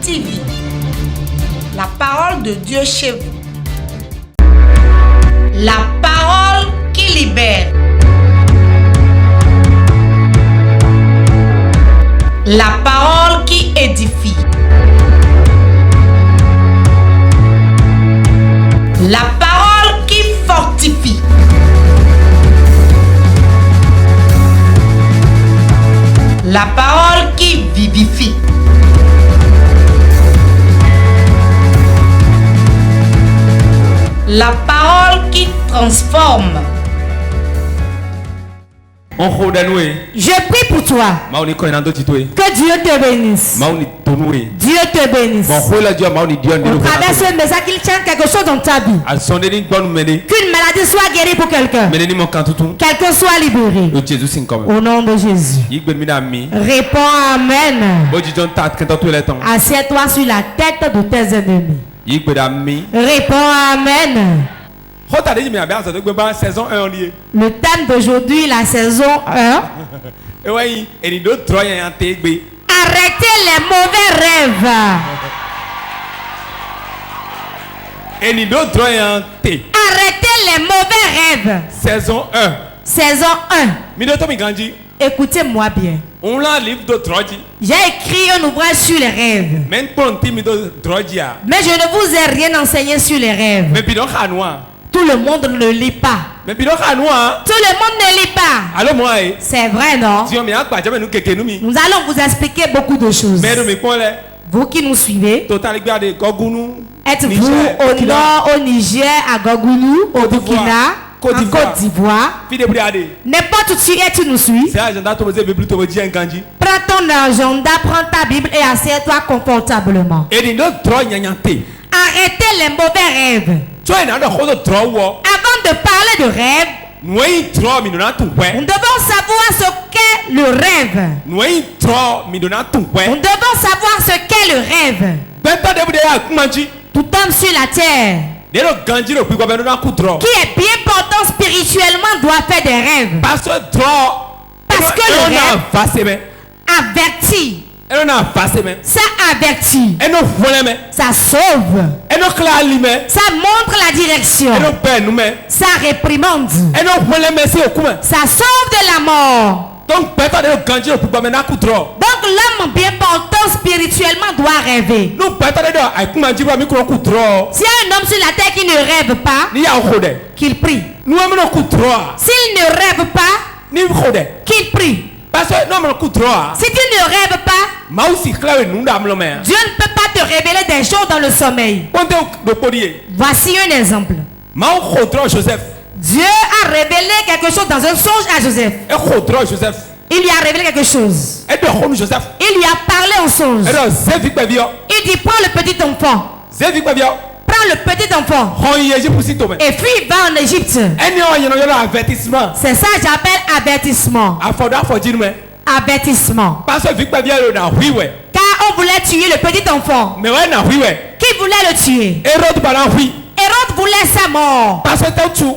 TV, la parole de Dieu chez vous. La parole qui libère. La parole qui édifie. La parole qui fortifie. La parole qui vivifie. La parole qui transforme. Je prie pour toi. Que Dieu te bénisse. Dieu te bénisse. Au travers de ce message, qu'il tienne quelque chose dans ta vie. Qu'une maladie soit guérie pour quelqu'un. Quelqu'un soit libéré. Au nom de Jésus. Réponds Amen. Assieds-toi sur la tête de tes ennemis. Réponds Amen. Le thème d'aujourd'hui, la saison 1. Arrêtez les mauvais rêves. Arrêtez les mauvais rêves. Saison 1. Saison 1. Écoutez-moi bien. J'ai écrit un ouvrage sur les rêves. Mais je ne vous ai rien enseigné sur les rêves. Tout le monde ne lit pas. Tout le monde ne lit pas. C'est vrai, non? Nous allons vous expliquer beaucoup de choses. Vous qui nous suivez, êtes-vous au nord, au Niger, à Gogoulou, au Burkina, en Côte d'Ivoire? N'importe où tu es, tu nous suis. Prends ton agenda, prends ta Bible et assieds-toi confortablement. Arrêtez les mauvais rêves. Avant de parler de rêve, nous devons savoir ce qu'est le rêve. Nous devons savoir ce qu'est le rêve. Tout homme sur la terre qui est bien portant spirituellement doit faire des rêves. Parce que le rêve avertit. Ça avertit. Ça sauve. Ça montre la direction. Ça réprimande. Ça sauve de la mort. Donc l'homme bien portant spirituellement doit rêver. S'il y a un homme sur la terre qui ne rêve pas, qu'il prie. S'il ne rêve pas, qu'il prie. Si tu ne rêves pas, Dieu ne peut pas te révéler des choses dans le sommeil. Voici un exemple. Dieu a révélé quelque chose dans un songe à Joseph. Il lui a révélé quelque chose. Il lui a parlé en songe. Il dit, prends le petit enfant. Prends le petit enfant. Et puis il va en Égypte. C'est ça que j'appelle avertissement. Avertissement. Car on voulait tuer le petit enfant. Qui voulait le tuer? Hérode voulait sa mort.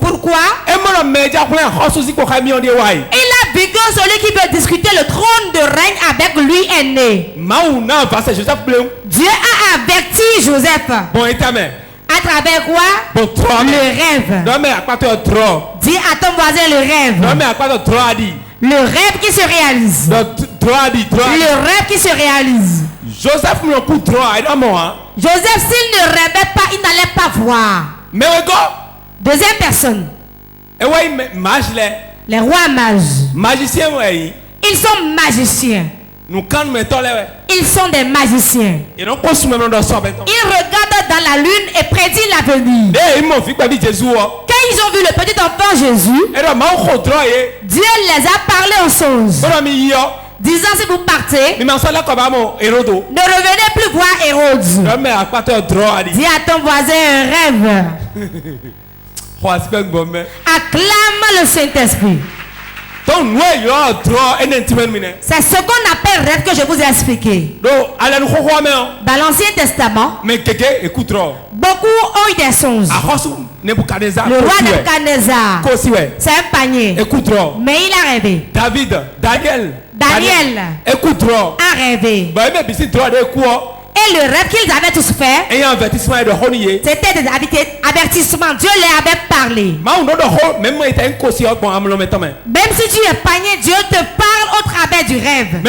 Pourquoi? Il a vu que celui qui veut discuter le trône de règne avec lui est né. Dieu a averti Joseph. À travers quoi? Le rêve. Dis à ton voisin le rêve. Le rêve qui se réalise. Le rêve qui se réalise. Joseph, s'il ne rêvait pas, il n'allait pas voir. Deuxième personne. Les rois mages. Ils sont magiciens. Ils sont des magiciens. Ils regardent dans la lune et prédisent l'avenir. Quand ils ont vu le petit enfant Jésus, Dieu les a parlé en songe, disant, si vous partez, ne revenez plus voir Hérode. Dis à ton voisin un rêve. Acclame le Saint-Esprit. C'est ce qu'on appelle rêve que je vous ai expliqué. Dans l'Ancien Testament, beaucoup ont eu des songes. Le roi Nebuchadnezzar, c'est un panier. Mais il a rêvé. Daniel a rêvé. Et Et le rêve qu'ils avaient tous fait, c'était des avertissements. Dieu leur avait parlé. Même si tu es panier, Dieu te parle au travers du rêve.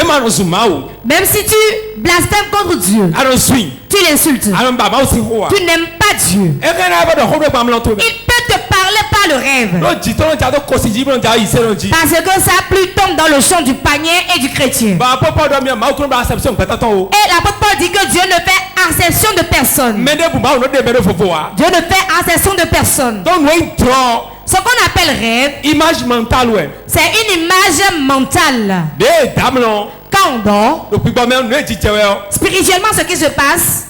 Même si tu blasphèmes contre Dieu, tu l'insultes, tu n'aimes pas Dieu, il peut te parler par le rêve. Parce que ça plus tombe dans le champ du panier et du chrétien. Et l'apôtre Paul dit que Dieu ne fait acception de personne. Dieu ne fait acception de personne. Ce qu'on appelle rêve, c'est une image mentale. Quand on dort, spirituellement, ce qui se passe,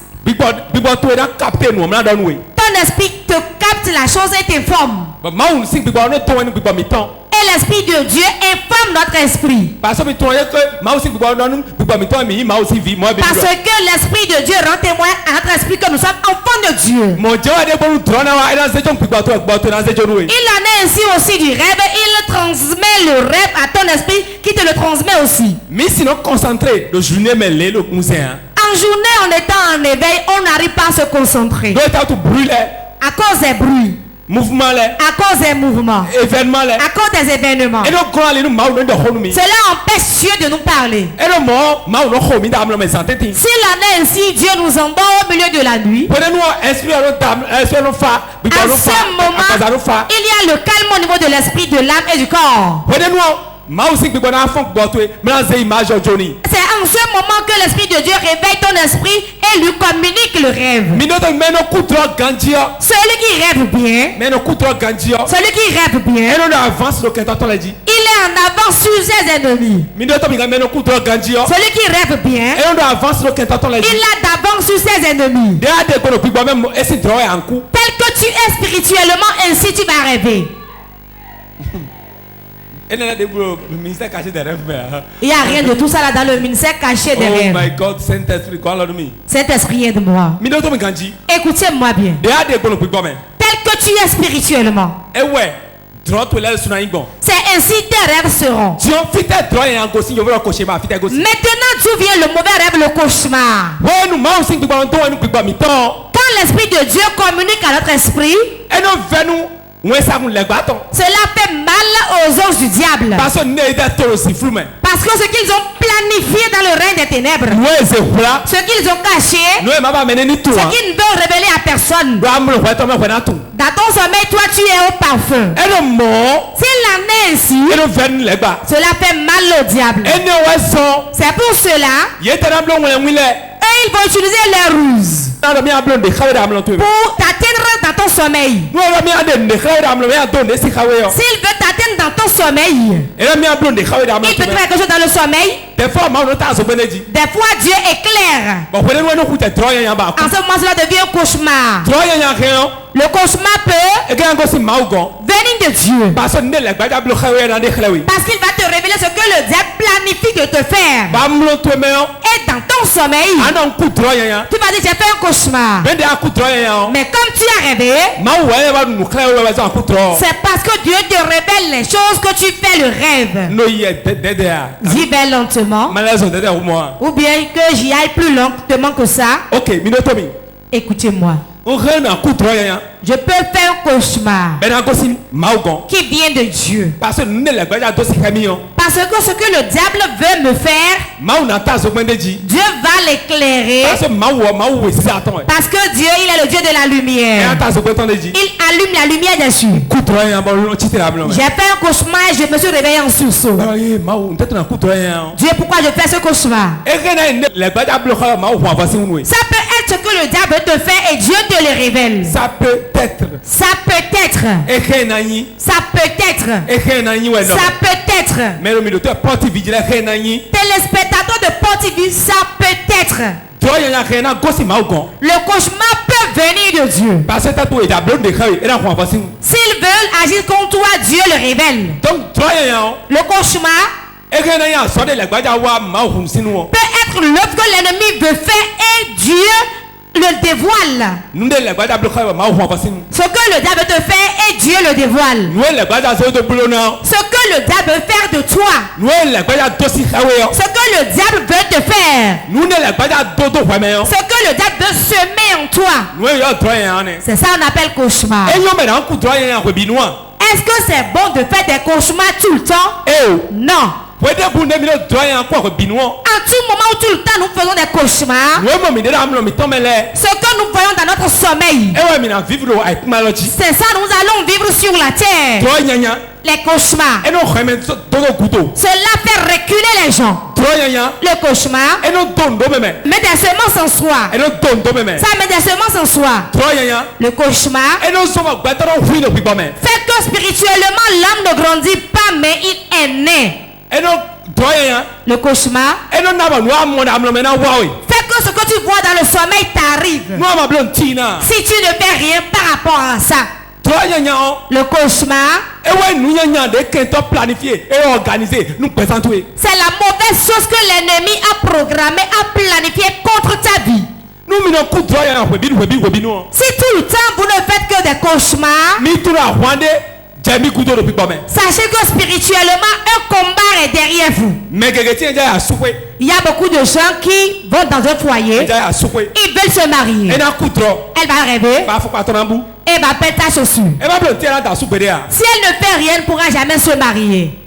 ton esprit te capte la chose et t'informe. Et l'esprit de Dieu informe notre esprit. Parce que l'esprit de Dieu rend témoin à notre esprit que nous sommes enfants de Dieu. Il en est ainsi aussi du rêve. Il transmet le rêve à ton esprit qui te le transmet aussi. En journée, en étant en éveil, on n'arrive pas à se concentrer. À cause des bruits. À cause des mouvements. À cause des événements. Cela empêche Dieu de nous parler. S'il en est ainsi, Dieu nous endort au milieu de la nuit. À ce moment, il y a le calme au niveau de l'esprit, de l'âme et du corps. C'est en ce moment que l'esprit de Dieu réveille ton esprit et lui communique le rêve. Celui qui rêve bien, il est en avance sur ses ennemis. Celui qui rêve bien, il a d'avance sur ses ennemis. Tel que tu es spirituellement, ainsi tu vas rêver. Il n'y a rien de tout ça là dans le ministère caché des rêves. Oh my God, Saint-Esprit, aide-moi. Écoutez-moi bien. Tel que tu es spirituellement, c'est ainsi tes rêves seront. Maintenant d'où vient le mauvais rêve, le cauchemar? Quand l'Esprit de Dieu communique à notre esprit, cela fait mal aux os du diable. Parce que ce qu'ils ont planifié dans le règne des ténèbres, ce qu'ils ont caché, ce qu'ils ne veulent révéler à personne. Dans ton sommeil, toi tu es au parfum. S'il en est ainsi, cela fait mal au diable. C'est pour cela ils vont utiliser les ruses pour t'atteindre dans ton sommeil. S'il veut t'atteindre dans ton sommeil, il peut faire quelque chose dans le sommeil. Des fois Dieu éclaire. En ce moment cela devient un cauchemar. Le cauchemar peut venir de Dieu. Parce qu'il va te révéler ce que le diable planifie de te faire. Et dans ton sommeil, tu vas dire j'ai fait un cauchemar. Mais comme tu as rêvé, c'est parce que Dieu te révèle les choses que tu fais le rêve. Dis bien lentement. Ou bien que j'y aille plus lentement que ça. Écoutez-moi. Je peux faire un cauchemar qui vient de Dieu. Parce que ce que le diable veut me faire, Dieu va l'éclairer. Parce que Dieu, il est le Dieu de la lumière. Il allume la lumière dessus. J'ai fait un cauchemar et je me suis réveillé en sursaut. Dieu, pourquoi je fais ce cauchemar? Ça peut être ce que le diable te fait et Dieu te le révèle. Ça peut être. Ça peut être. Ça peut être. Ça peut être. Téléspectateur de Port TV, ça peut être. Le cauchemar peut venir de Dieu. S'ils veulent agir contre toi, Dieu le révèle. Le cauchemar peut être l'œuvre que l'ennemi veut faire et Dieu le dévoile. Ce que le diable te fait et Dieu le dévoile. Ce que le diable veut faire de toi, ce que le diable veut te faire, ce que que le diable veut semer en toi. C'est ça qu'on appelle cauchemar. Est-ce que c'est bon de faire des cauchemars tout le temps? Non. À tout moment où tout le temps nous faisons des cauchemars, ce que nous voyons dans notre sommeil, c'est ça nous allons vivre sur la terre. Les cauchemars, cela fait reculer les gens. Le cauchemar met des semences en soi. Ça met des semences en soi. Le cauchemar fait que spirituellement l'âme ne grandit pas, mais il est né. Le cauchemar fait que ce que tu vois dans le sommeil t'arrive si tu ne fais rien par rapport à ça. Le cauchemar, c'est la mauvaise chose que l'ennemi a programmée, a planifiée contre ta vie. Si tout le temps vous ne faites que des cauchemars, sachez que spirituellement un combat est derrière vous. Il y a beaucoup de gens qui vont dans un foyer, ils veulent se marier. Elle va rêver et va perdre ta chaussure. Si elle ne fait rien, elle ne pourra jamais se marier.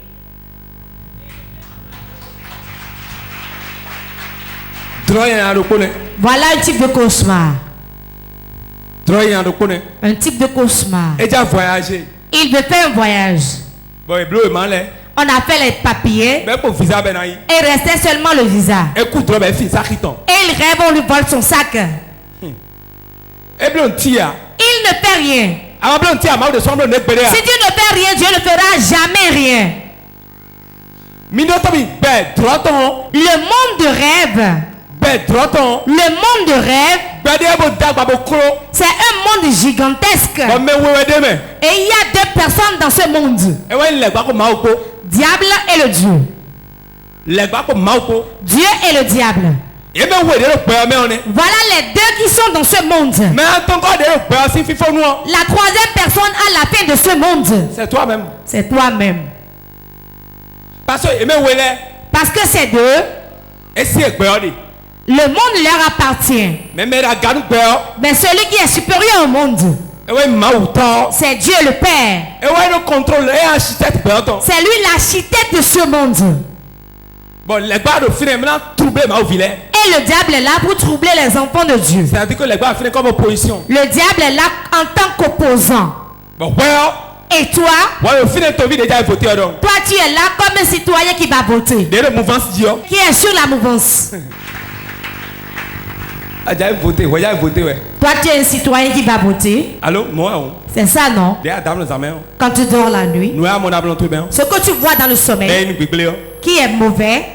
Voilà un type de cauchemar. Un type de cauchemar. Il veut faire un voyage. On a fait les papiers. Et il restait seulement le visa. Et il rêve, on lui vole son sac. Il ne fait rien. Si tu ne fais rien, Dieu ne fera jamais rien. Le monde de rêve. Le monde de rêve, c'est un monde gigantesque. Et il y a deux personnes dans ce monde. Diable et le Dieu. Dieu et le diable. Voilà les deux qui sont dans ce monde. La troisième personne à la fin de ce monde, c'est toi-même. C'est toi-même. Parce que ces deux, le monde leur appartient. Mais celui qui est supérieur au monde, c'est Dieu le Père. C'est lui l'architecte de ce monde. Et le diable est là pour troubler les enfants de Dieu. Le diable est là en tant qu'opposant. Et toi, tu es là comme un citoyen qui va voter, qui est sur la mouvance. Toi, tu es un citoyen qui va voter. C'est ça, non? Quand tu dors la nuit, ce que tu vois dans le sommeil qui est mauvais.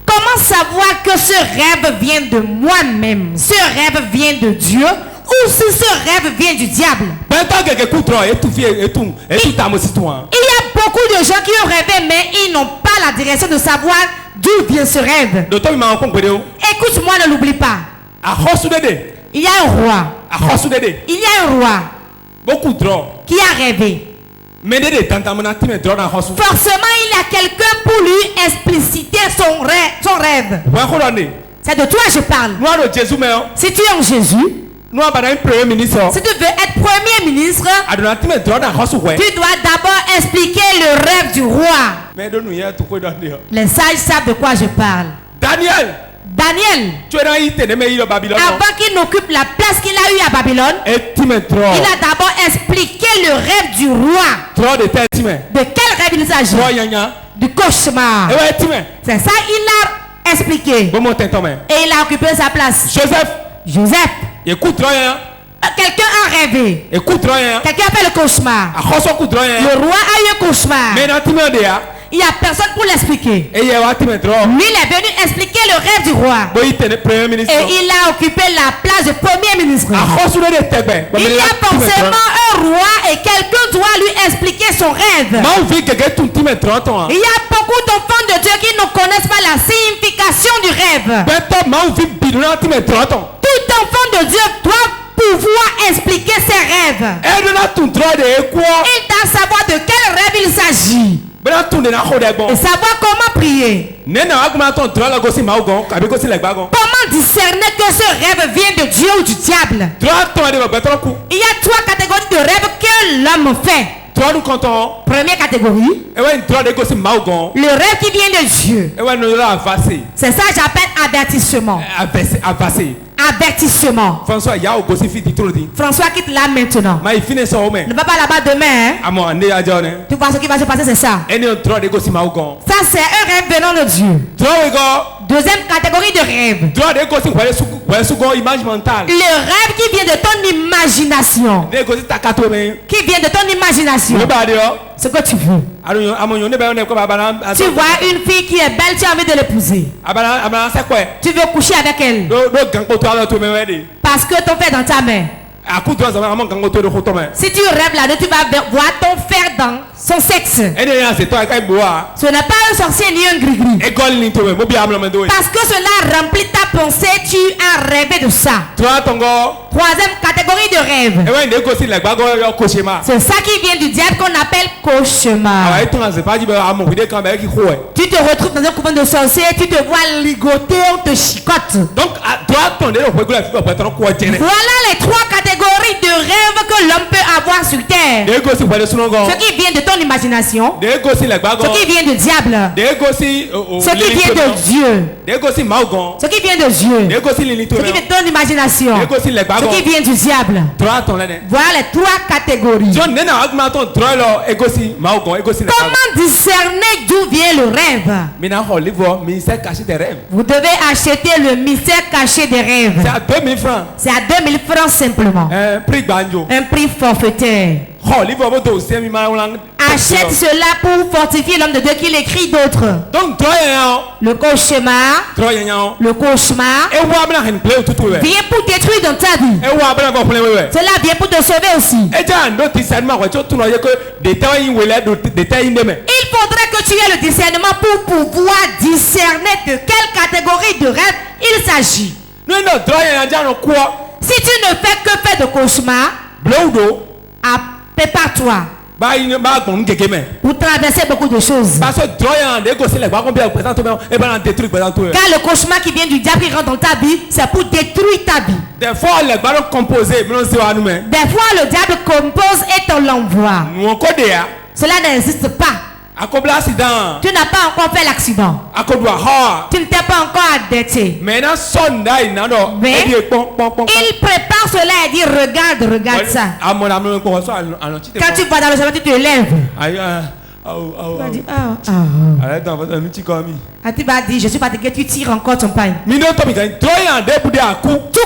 Comment savoir que ce rêve vient de moi-même? Ce rêve vient de Dieu? Ou si ce rêve vient du diable? Il y a beaucoup de gens qui ont rêvé, mais ils n'ont pas la direction de savoir d'où vient ce rêve. Écoute-moi, ne l'oublie pas. Il y a un roi. Il y a un roi qui a rêvé. Forcément, il y a quelqu'un pour lui expliciter son rêve. C'est de toi je parle. Si tu es en Jésus, si tu veux être premier ministre, tu dois d'abord expliquer le rêve du roi. Les sages savent de quoi je parle. Daniel, avant qu'il n'occupe la place qu'il a eue à Babylone, il a d'abord expliqué le rêve du roi. De quel rêve il s'agit? Du cauchemar. C'est ça, il a expliqué. Et il a occupé sa place. Joseph. Quelqu'un a rêvé. Quelqu'un a fait le cauchemar. Le roi a eu un cauchemar. Il n'y a personne pour l'expliquer. Lui, il est venu expliquer le rêve du roi. Et il a occupé la place de premier ministre. Il y a forcément un roi et quelqu'un doit lui expliquer son rêve. Il y a beaucoup d'enfants de Dieu qui ne connaissent pas la signification du rêve. Tout enfant de Dieu doit pouvoir expliquer ses rêves. Il doit savoir de quel rêve il s'agit. Et savoir comment prier. Comment discerner que ce rêve vient de Dieu ou du diable. Il y a 3 catégories de rêves que l'homme fait. Première catégorie, le rêve qui vient de Dieu. C'est ça que j'appelle avertissement. Avertissement. François quitte là maintenant. Ne va pas là-bas demain. Hein? Tu vois ce qui va se passer, c'est ça. Ça, c'est un rêve venant de Dieu. Deuxième catégorie de rêve. Le rêve qui vient de ton imagination. Qui vient de ton imagination. Ce que tu veux. Tu vois une fille qui est belle, tu as envie de l'épouser. Tu veux coucher avec elle. Parce que ton frère dans ta main. Si tu rêves là, tu vas voir ton frère dans son sexe. Ce n'est pas un sorcier ni un gris-gris. Parce que cela remplit ta pensée, tu as rêvé de ça. Troisième catégorie de rêve. C'est ça qui vient du diable qu'on appelle cauchemar. Tu te retrouves dans un couvent de sorciers, tu te vois ligoter, on te chicote. Voilà les 3 catégories de rêves que l'homme peut avoir sur terre. Ce qui vient de ton imagination, ce qui vient du diable, ce qui vient de Dieu, ce qui vient de Dieu, ce qui vient de ton imagination, ce qui vient du diable. Voilà les 3 catégories. Comment discerner d'où vient le rêve? Vous devez acheter le mystère caché des rêves. C'est à 2000 francs simplement. Un prix forfaitaire. Achète cela pour fortifier l'homme de Dieu qu'il écrit d'autres. Le cauchemar vient pour détruire dans ta vie. Cela vient pour te sauver aussi. Il faudrait que tu aies le discernement pour pouvoir discerner de quelle catégorie de rêve il s'agit. Si tu ne fais que faire de cauchemar, prépare-toi pour traverser beaucoup de choses. Car le cauchemar qui vient du diable qui rentre dans ta vie, c'est pour détruire ta vie. Des fois, le diable compose et te l'envoie. Cela n'existe pas. Tu n'as pas encore fait l'accident. Tu ne t'es pas encore endetté. Mais il prépare cela et dit regarde ça. Quand tu vas dans le salon, tu te lèves. Tu vas dire je suis fatigué, tu tires encore ton pain. Tout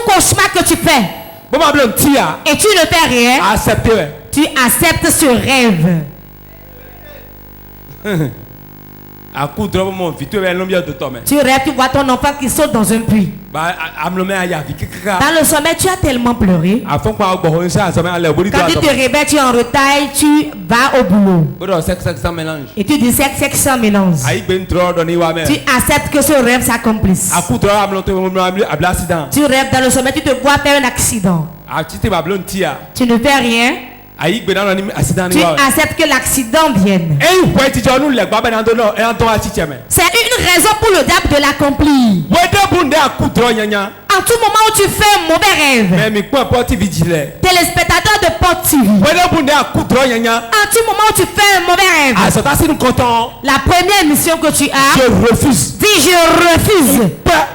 cauchemar que tu fais et tu ne fais rien, tu acceptes ce rêve. Tu rêves, tu vois ton enfant qui saute dans un puits. Dans le sommeil, tu as tellement pleuré. Quand tu te réveilles, tu es en retard, tu vas au boulot. Et tu dis sexe sans mélange. Tu acceptes que ce rêve s'accomplisse. Tu rêves dans le sommeil, tu te vois faire un accident. Tu ne fais rien. Tu acceptes que l'accident vienne. C'est une raison pour le diable de l'accomplir. En tout moment où tu fais un mauvais rêve, téléspectateur de Pop TV, en tout moment où tu fais un mauvais rêve, la première mission que tu as, je refuse. Dis je refuse.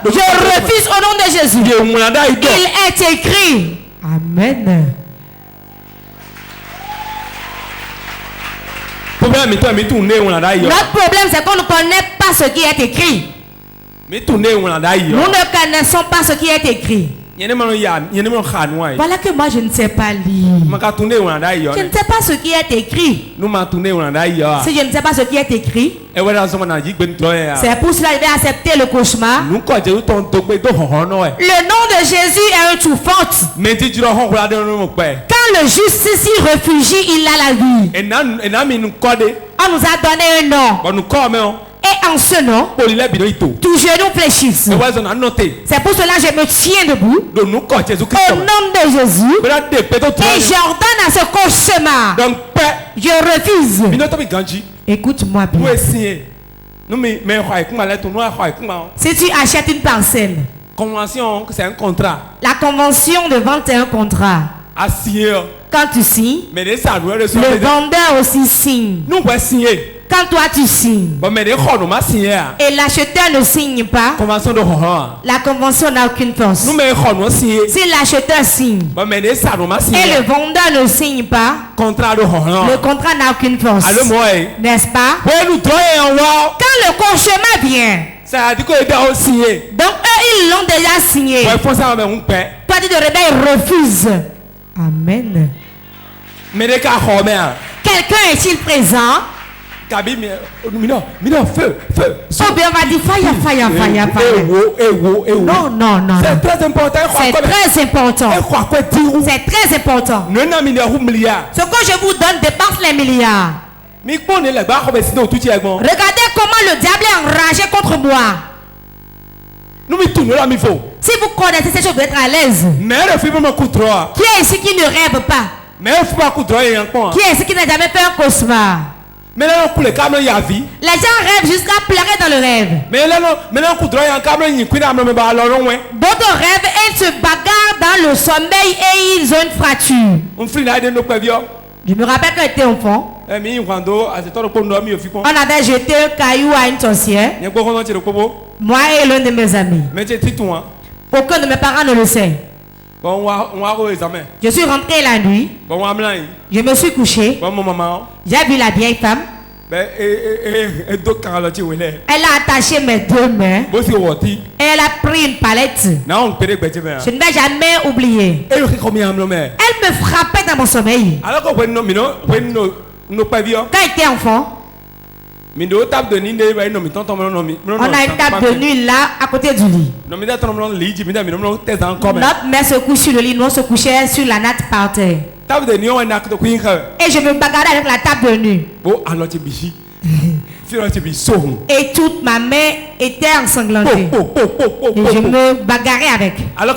Je refuse au nom de Jésus. Il est écrit. Amen. Notre problème, c'est qu'on ne connaît pas ce qui est écrit. Nous ne connaissons pas ce qui est écrit. Voilà que moi je ne sais pas lire. Je ne sais pas ce qui est écrit. Si je ne sais pas ce qui est écrit, c'est pour cela que je vais accepter le cauchemar. Le nom de Jésus est un tout fort. Quand le juste s'y réfugie, il a la vie. On nous a donné un nom. Et en ce nom, tout genou fléchisse. C'est pour cela que je me tiens debout. Au nom de Jésus. Et j'ordonne à ce cauchemar. Je refuse. Écoute-moi bien. Si tu achètes une parcelle, convention, c'est un contrat. La convention de vente est un contrat. Quand tu signes, le vendeur aussi signe. Quand toi tu signes et l'acheteur ne signe pas, la convention n'a aucune force. Si l'acheteur signe et le vendeur ne signe pas, le contrat n'a aucune force. N'est-ce pas? Quand le cauchemar vient, donc eux ils l'ont déjà signé. Toi tu te réveilles, refuse. Amen. Quelqu'un est-il présent? Ou bien on va dire fire. Non. C'est très important. C'est très important. Ce que je vous donne dépasse les milliards. Regardez comment le diable est enragé contre moi. Si vous connaissez ces choses, vous êtes à l'aise. Qui est ici qui ne rêve pas? Qui est ici qui n'a jamais fait un cauchemar? Les gens rêvent jusqu'à pleurer dans le rêve. D'autres rêvent et ils se bagarrent dans le sommeil et ils ont une fracture. Je me rappelle quand j'étais enfant, on avait jeté un caillou à une sorcière. Moi et l'un de mes amis. Aucun de mes parents ne le sait. Je suis rentré la nuit. Je me suis couché. J'ai vu la vieille femme. Elle a attaché mes deux mains. Et elle a pris une palette. Je ne vais jamais oublier. Elle me frappait dans mon sommeil. Quand j'étais enfant, on a une table de nuit là à côté du lit. Notre mère se couche sur le lit, nous on se couchait sur la natte par terre. Et je me bagarrais avec la table de nuit. Et toute ma main était ensanglantée. Et je me bagarrais avec. Alors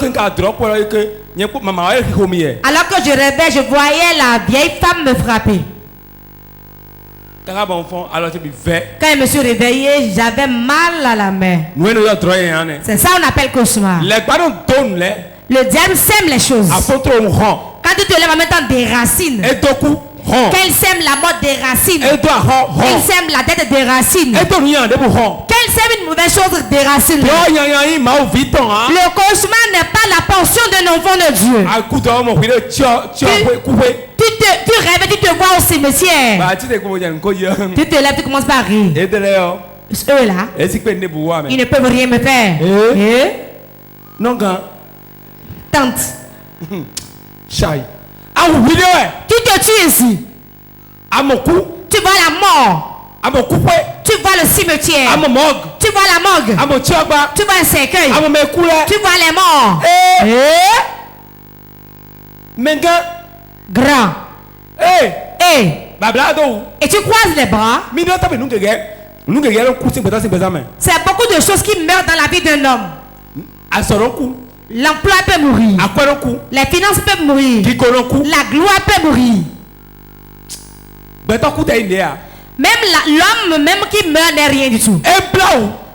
que je rêvais, je voyais la vieille femme me frapper. Quand je me suis réveillé, j'avais mal à la main. C'est ça qu'on appelle cauchemar. Le diable sème les choses. Quand tu te lèves en mettant des racines, qu'elle sème la mort des racines, qu'elle sème la tête des racines, qu'elle sème une mauvaise chose des racines. Le cauchemar n'est pas la portion d'un enfant de Dieu. Tu rêves, tu te vois au cimetière. Tu te lèves, tu commences par rire. Eux là, ils ne peuvent rien me faire. Tante. Tu te tues ici. Tu vois la mort. Tu vois le cimetière. Tu vois la morgue. Tu vois un cercueil. Tu vois les morts. Grand. Et tu croises les bras. C'est beaucoup de choses qui meurent dans la vie d'un homme. L'emploi peut mourir. Les finances peuvent mourir. La gloire peut mourir. Même l'homme même qui meurt n'est rien du tout.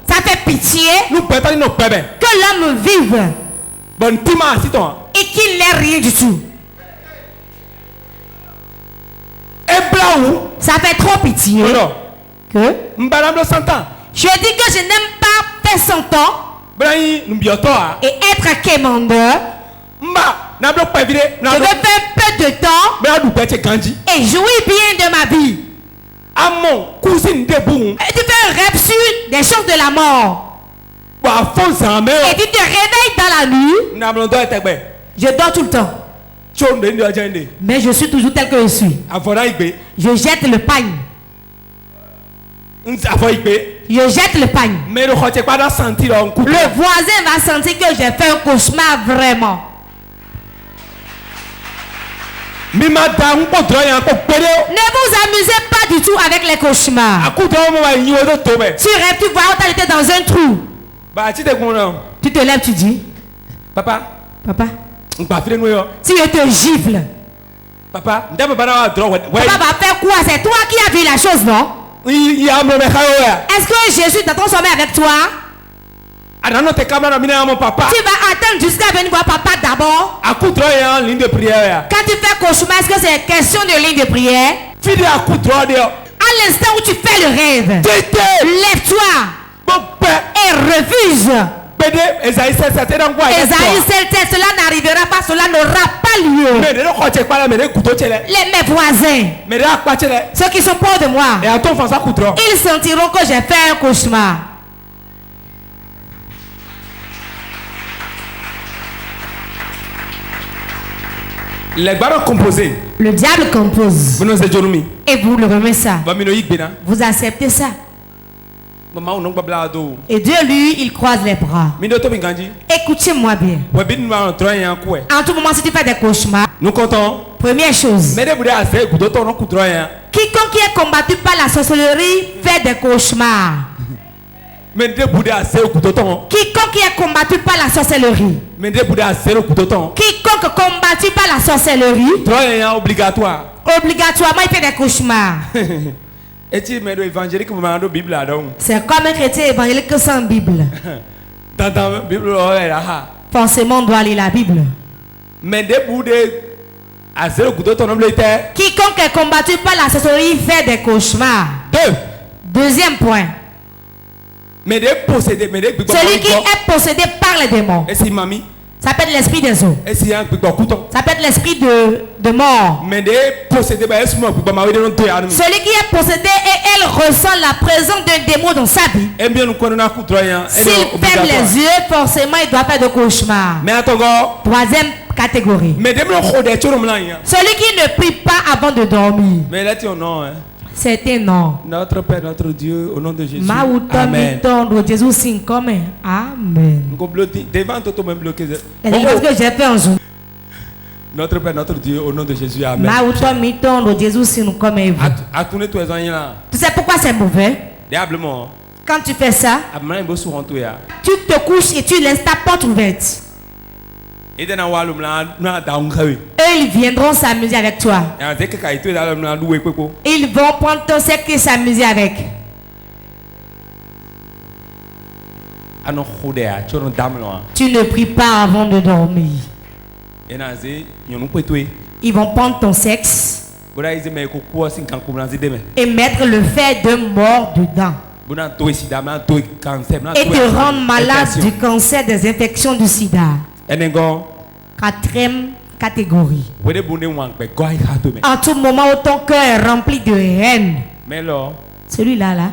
Ça fait pitié que l'homme vive et qu'il n'est rien du tout. Ça fait trop pitié que je dis que je n'aime pas faire 100 ans et être quémandeur. Je veux faire peu de temps et jouir bien de ma vie. Et tu fais un rêve sur des choses de la mort. Et tu te réveilles dans la nuit. Je dors tout le temps. Mais je suis toujours tel que je suis. Je jette le pagne. Je jette le pagne. Le voisin va sentir que j'ai fait un cauchemar vraiment. Ne vous amusez pas du tout avec les cauchemars. Tu rêves, tu vois, tu étais dans un trou. Tu te lèves, tu dis, Papa, si je te gifle, Papa va faire quoi? C'est toi qui as vu la chose, non? Est-ce que Jésus est dans ton sommeil avec toi? Tu vas attendre jusqu'à venir voir papa d'abord. Quand tu fais cauchemar, est-ce que c'est question de ligne de prière? À l'instant où tu fais le rêve, lève-toi et refuse. Esaïe 7, cela n'arrivera pas, cela n'aura pas lieu. Mes voisins, ceux qui sont proches de moi, ils sentiront que j'ai fait un cauchemar. Le diable compose. Et vous le remettez ça. Vous acceptez ça. Et Dieu, lui, il croise les bras. Écoutez-moi bien. En tout moment, si tu fais des cauchemars, nous comptons. Première chose. Quiconque qui est combattu par la sorcellerie fait des cauchemars. Quiconque qui est combattu par la sorcellerie. Quiconque combattu par la sorcellerie. Obligatoirement, il fait des cauchemars. C'est comme un chrétien évangélique sans Bible. Forcément, on doit lire la Bible. Quiconque est combattu par la sorcellerie fait des cauchemars. Deuxième point. Celui qui est possédé par les démons. Ça peut être l'esprit des eaux. Ça peut être l'esprit de mort. Celui qui est possédé et elle ressent la présence d'un démon dans sa vie. S'il ferme les yeux, forcément il doit faire de cauchemar. Troisième catégorie. Celui qui ne prie pas avant de dormir. C'est un nom. Notre Père, notre Dieu, au nom de Jésus. Amen. Amen. Est-ce que j'ai fait un jour? Notre Père, notre Dieu, au nom de Jésus. Amen. Tu sais pourquoi c'est mauvais? Quand tu fais ça, tu te couches et tu laisses ta porte ouverte. Eux, ils viendront s'amuser avec toi. Ils vont prendre ton sac et s'amuser avec. Tu ne pries pas avant de dormir. Ils vont prendre ton sexe et mettre le fer de mort dedans. Et te rendre malade du cancer, des infections du sida. Quatrième catégorie. En tout moment où ton cœur est rempli de haine. Celui-là,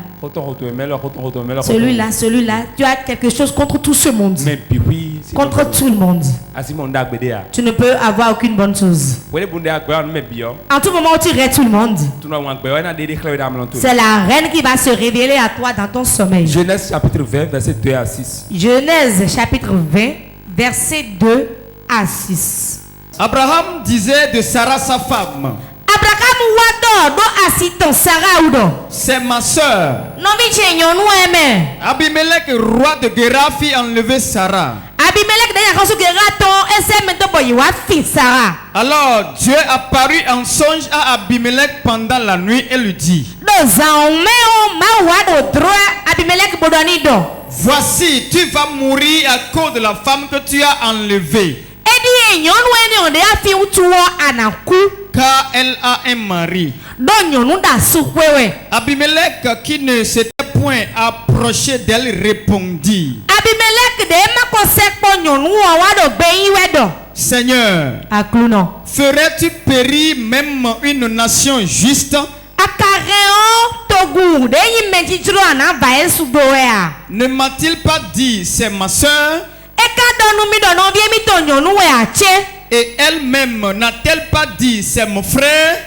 celui-là, tu as quelque chose contre tout ce monde. Contre tout le monde. Tu ne peux avoir aucune bonne chose. En tout moment où tu raies tout le monde, c'est la reine qui va se révéler à toi dans ton sommeil. Genèse chapitre 20, verset 2 à 6. Genèse chapitre 20, verset 2 à 6. Abraham disait de Sarah sa femme. C'est ma soeur. Abimelech, roi de Guéra, fit enlever Sarah. Alors Dieu apparut en songe à Abimelech pendant la nuit et lui dit: voici, tu vas mourir à cause de la femme que tu as enlevée. Car elle a un mari. Abimelech, qui ne s'était point approché d'elle, répondit: Seigneur, ferais-tu périr même une nation juste? Ne m'a-t-il pas dit, c'est ma soeur? Et elle-même n'a-t-elle pas dit, c'est mon frère?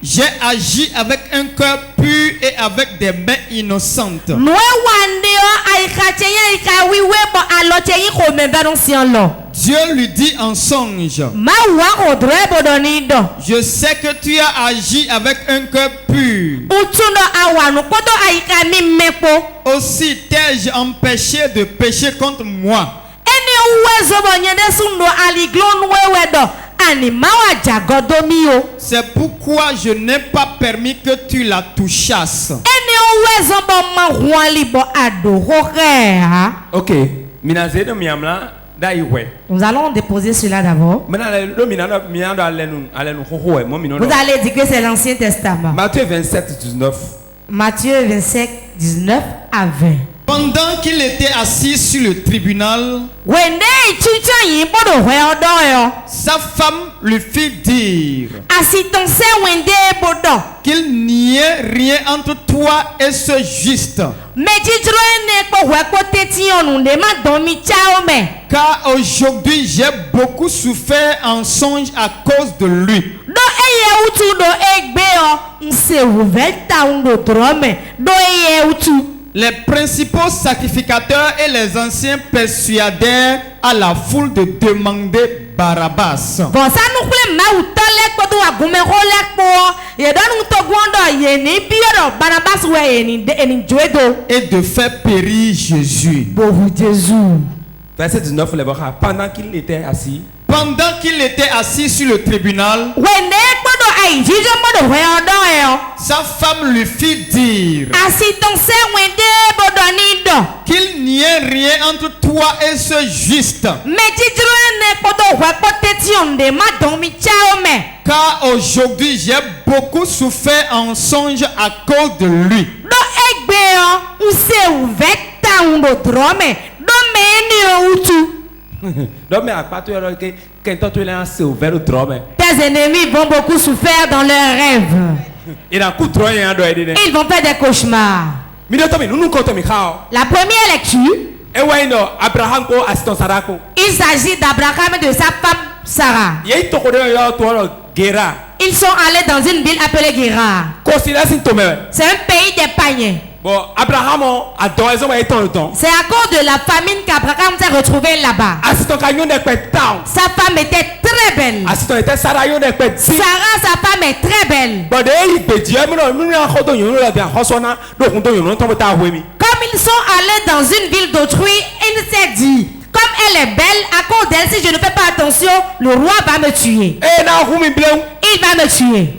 J'ai agi avec un cœur pur et avec des mains innocentes. Dieu lui dit en songe: je sais que tu as agi avec un cœur pur. Aussi t'ai-je empêché de pécher contre moi. C'est pourquoi je n'ai pas permis que tu la touchasses. Ok. Nous allons déposer cela d'abord. Vous allez dire que c'est l'Ancien Testament. Matthieu 27, 19. Matthieu 27, 19 à 20. Pendant qu'il était assis sur le tribunal, sa femme lui fit dire qu'il n'y ait rien entre toi et ce juste. Car aujourd'hui j'ai beaucoup souffert en songe à cause de lui. Les principaux sacrificateurs et les anciens persuadèrent à la foule de demander Barabbas. Et de faire périr Jésus. Verset 19, pendant qu'il était assis. Pendant qu'il était assis sur le tribunal, sa femme lui fit dire qu'il n'y ait rien entre toi et ce juste. Car aujourd'hui j'ai beaucoup souffert en songe à cause de lui. Tes ennemis vont beaucoup souffrir dans leurs rêves. Ils vont faire des cauchemars. La première lecture, il s'agit d'Abraham et de sa femme Sarah. Ils sont allés dans une ville appelée Guérar. C'est un pays des païens. C'est à cause de la famine qu'Abraham s'est retrouvé là-bas. Sa femme était très belle. Sarah, sa femme est très belle. Comme ils sont allés dans une ville d'autrui, il s'est dit, comme elle est belle, à cause d'elle, si je ne fais pas attention, le roi va me tuer. Il va me tuer.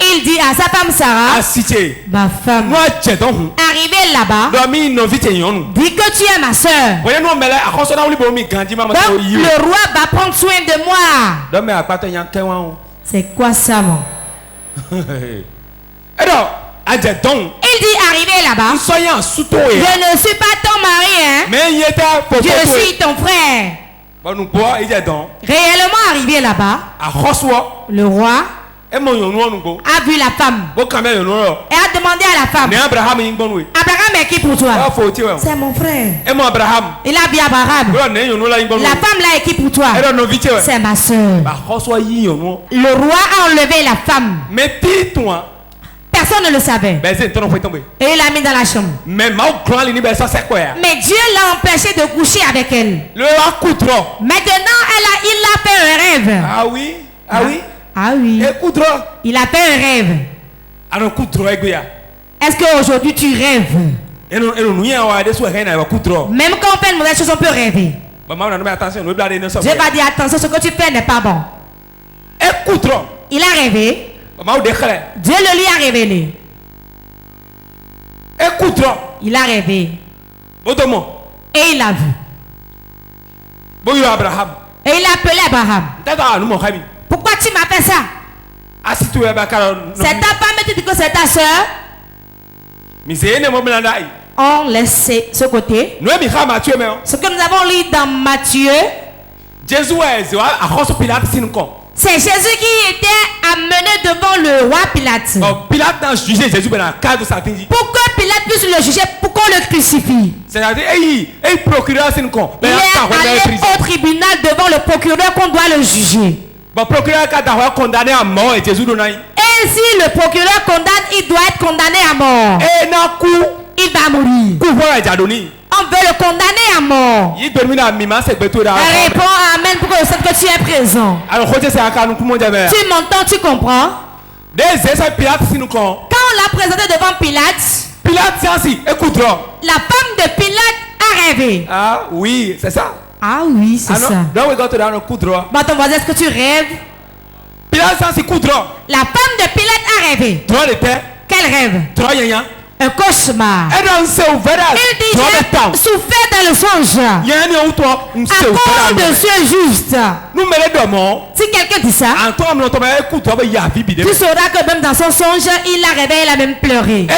Il dit à sa femme Sarah, ma femme, arrivez là-bas, dis que tu es ma soeur. Donc le roi va prendre soin de moi. C'est quoi ça, mon? Il dit arrivez là-bas. Je ne suis pas ton mari, hein? Je suis ton frère. Réellement arrivé là-bas, le roi a vu la femme et a demandé à la femme, Abraham est qui pour toi? C'est mon frère. Il a vu Abraham. La femme là est qui pour toi? C'est ma soeur. Le roi a enlevé la femme. Personne ne le savait. Et il l'a mis dans la chambre. Mais Dieu l'a empêché de coucher avec elle. Maintenant, il a fait un rêve. Ah oui? Il a fait un rêve. Est-ce qu'aujourd'hui tu rêves? Même quand on fait une mauvaise chose, on peut rêver. Dieu va dire attention, ce que tu fais n'est pas bon. Il a rêvé. Dieu le lui a révélé. Il a rêvé. Et il a vu. Et il a appelé Abraham. Pourquoi tu m'as fait ça? C'est ta femme et tu dis que c'est ta soeur? On laisse ce côté. Ce que nous avons lu dans Matthieu, c'est Jésus qui était amené devant le roi Pilate. Pour que Pilate puisse le juger, pour qu'on le crucifie. Il est allé au tribunal devant le procureur qu'on doit le juger. Et si le procureur condamne, il doit être condamné à mort. Il va mourir. On veut le condamner à mort. Réponds amen pour que je sache que tu es présent. Tu m'entends, tu comprends? Quand on l'a présenté devant Pilate, la femme de Pilate a rêvé. Ah oui, c'est ça. Ah oui, c'est ça. Là où tu as un coup droit. Bah, ton voisin, est-ce que tu rêves? Pilate, ça c'est coup droit. La femme de Pilate a rêvé. Droit de terre. Quel rêve? Droit yaya. Un cauchemar. Elle a un sévère. Il dit, j'ai souffert dans le songe. Il y a un ou toi. À cause de ce juste. Nous mettons. Si quelqu'un dit ça, tu sauras que même dans son songe, il l'a réveillé, il a même pleuré. Il a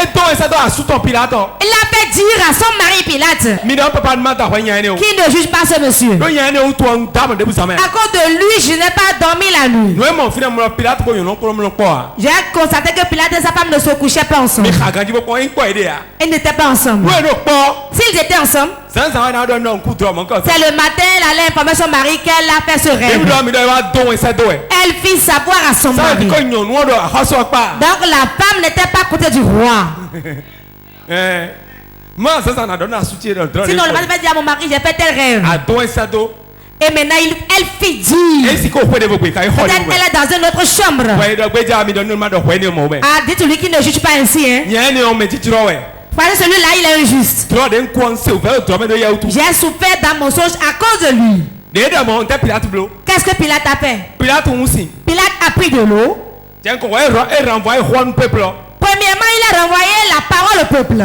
fait dire à son mari Pilate qui ne juge pas ce monsieur. À cause de lui, je n'ai pas dormi la nuit. J'ai constaté que Pilate et sa femme ne se couchaient pas ensemble. Ils n'étaient pas ensemble. S'ils étaient ensemble, c'est le matin, elle allait informer son mari qu'elle a fait ce rêve. Elle fit savoir à son mari. Donc la femme n'était pas à côté du roi. Sinon le mari va dire à mon mari, j'ai fait tel rêve. Et maintenant elle fit dire. Peut-être elle est dans une autre chambre. Ah, dites-lui qu'il ne juge pas ainsi. Hein? Parce que celui-là, il est injuste. J'ai souffert dans mon songe à cause de lui. Qu'est-ce que Pilate a fait? Pilate a pris de l'eau. Premièrement, il a renvoyé la parole au peuple.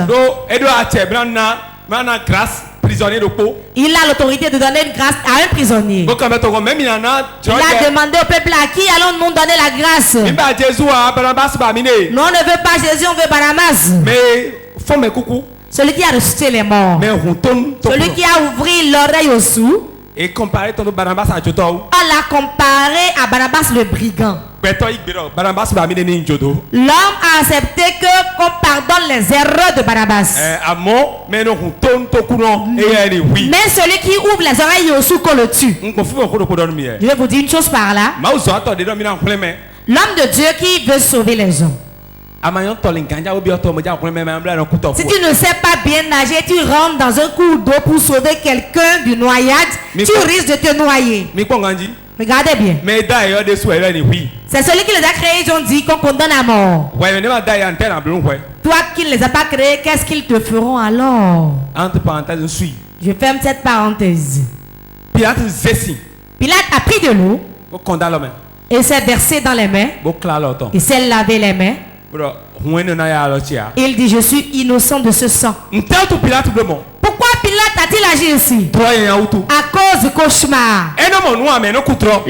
Il a l'autorité de donner une grâce à un prisonnier. Il a demandé au peuple à qui allons-nous donner la grâce. Nous, on ne veut pas Jésus, on veut Barnabas. Celui qui a ressuscité les morts. Celui qui a ouvert l'oreille aux sourds. On l'a comparé à Barnabas le brigand. L'homme a accepté qu'on pardonne les erreurs de Barnabas. Mais celui qui ouvre les oreilles aux sourds, qu'on le tue. Je vais vous dire une chose par là. L'homme de Dieu qui veut sauver les gens. Si tu ne sais pas bien nager, tu rentres dans un cours d'eau pour sauver quelqu'un d'une noyade, tu risques de te noyer. Regardez bien. C'est celui qui les a créés, ils ont dit qu'on condamne à mort. Toi qui ne les as pas créés, qu'est-ce qu'ils te feront alors? Je ferme cette parenthèse. Pilate a pris de l'eau et s'est versé dans les mains. Il s'est lavé les mains. Il dit, je suis innocent de ce sang. Pourquoi Pilate a-t-il agi ainsi? À cause du cauchemar. Lui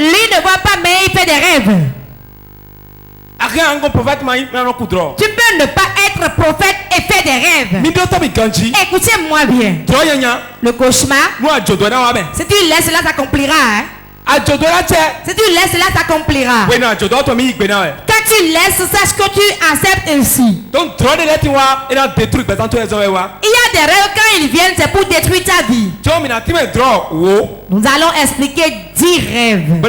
ne voit pas, mais il fait des rêves. Tu peux ne pas être prophète et faire des rêves. Écoutez-moi bien. Le cauchemar, si tu laisses cela s'accomplira. Hein? Si tu laisses cela s'accomplira. Quand tu laisses, sache que tu acceptes ainsi. Il y a des rêves quand ils viennent, c'est pour détruire ta vie. Nous allons expliquer 10 rêves.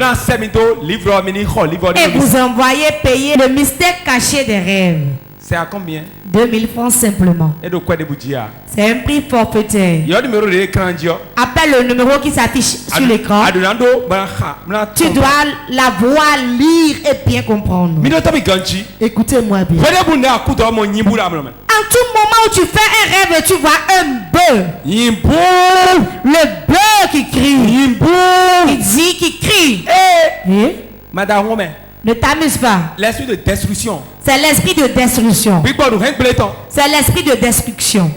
Et vous envoyez payer le mystère caché des rêves. C'est à combien? 2000 francs simplement. C'est un prix forfaitaire. Appelle le numéro qui s'affiche sur l'écran. Tu dois la voir, lire et bien comprendre. Écoutez-moi bien. En tout moment où tu fais un rêve, tu vois un bœuf. Le bœuf qui crie. Il dit qu'il crie. Ne t'amuse pas. L'esprit de destruction. C'est l'esprit de destruction. C'est l'esprit de destruction.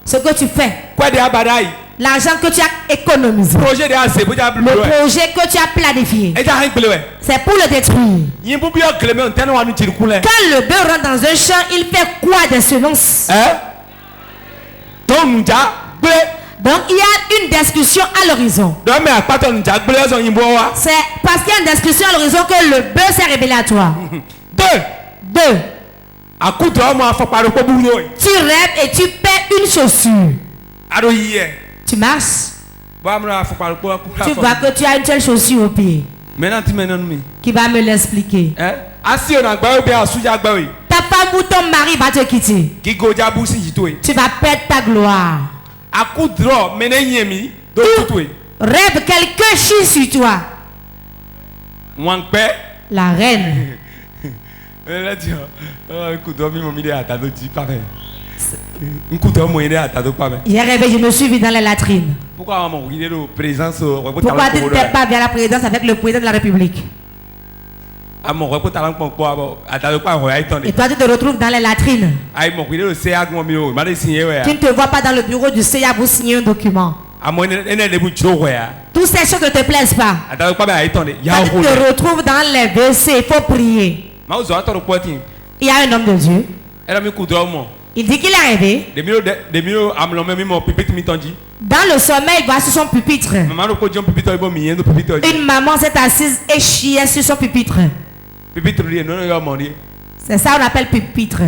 Ce que tu fais. L'argent que tu as économisé. Le projet que tu as planifié. C'est pour le détruire. Quand le bœuf rentre dans un champ, il fait quoi des semences? Donc il y a une discussion à l'horizon. C'est parce qu'il y a une discussion à l'horizon que le bœuf s'est révélé à toi. Deux. Tu rêves et tu perds une chaussure. Tu marches. Tu vois que tu as une seule chaussure au pied. Qui va me l'expliquer. Ta femme ou ton mari va te quitter. Tu vas perdre ta gloire. Rêve quelqu'un chie sur toi. La reine. J'ai rêvé, je me suis vu dans la latrine. Pourquoi tu n'es pas vers la présidence avec le président de la République? Et toi tu te retrouves dans les latrines. Tu ne te vois pas dans le bureau du CA pour signer un document. Toutes ces choses ne te plaisent pas. Quand tu te retrouves dans les WC, il faut prier. Il y a un homme de Dieu. Il dit qu'il a rêvé. Dans le sommeil, il voit sur son pupitre. Une maman s'est assise et chiait sur son pupitre. C'est ça qu'on appelle pupitre.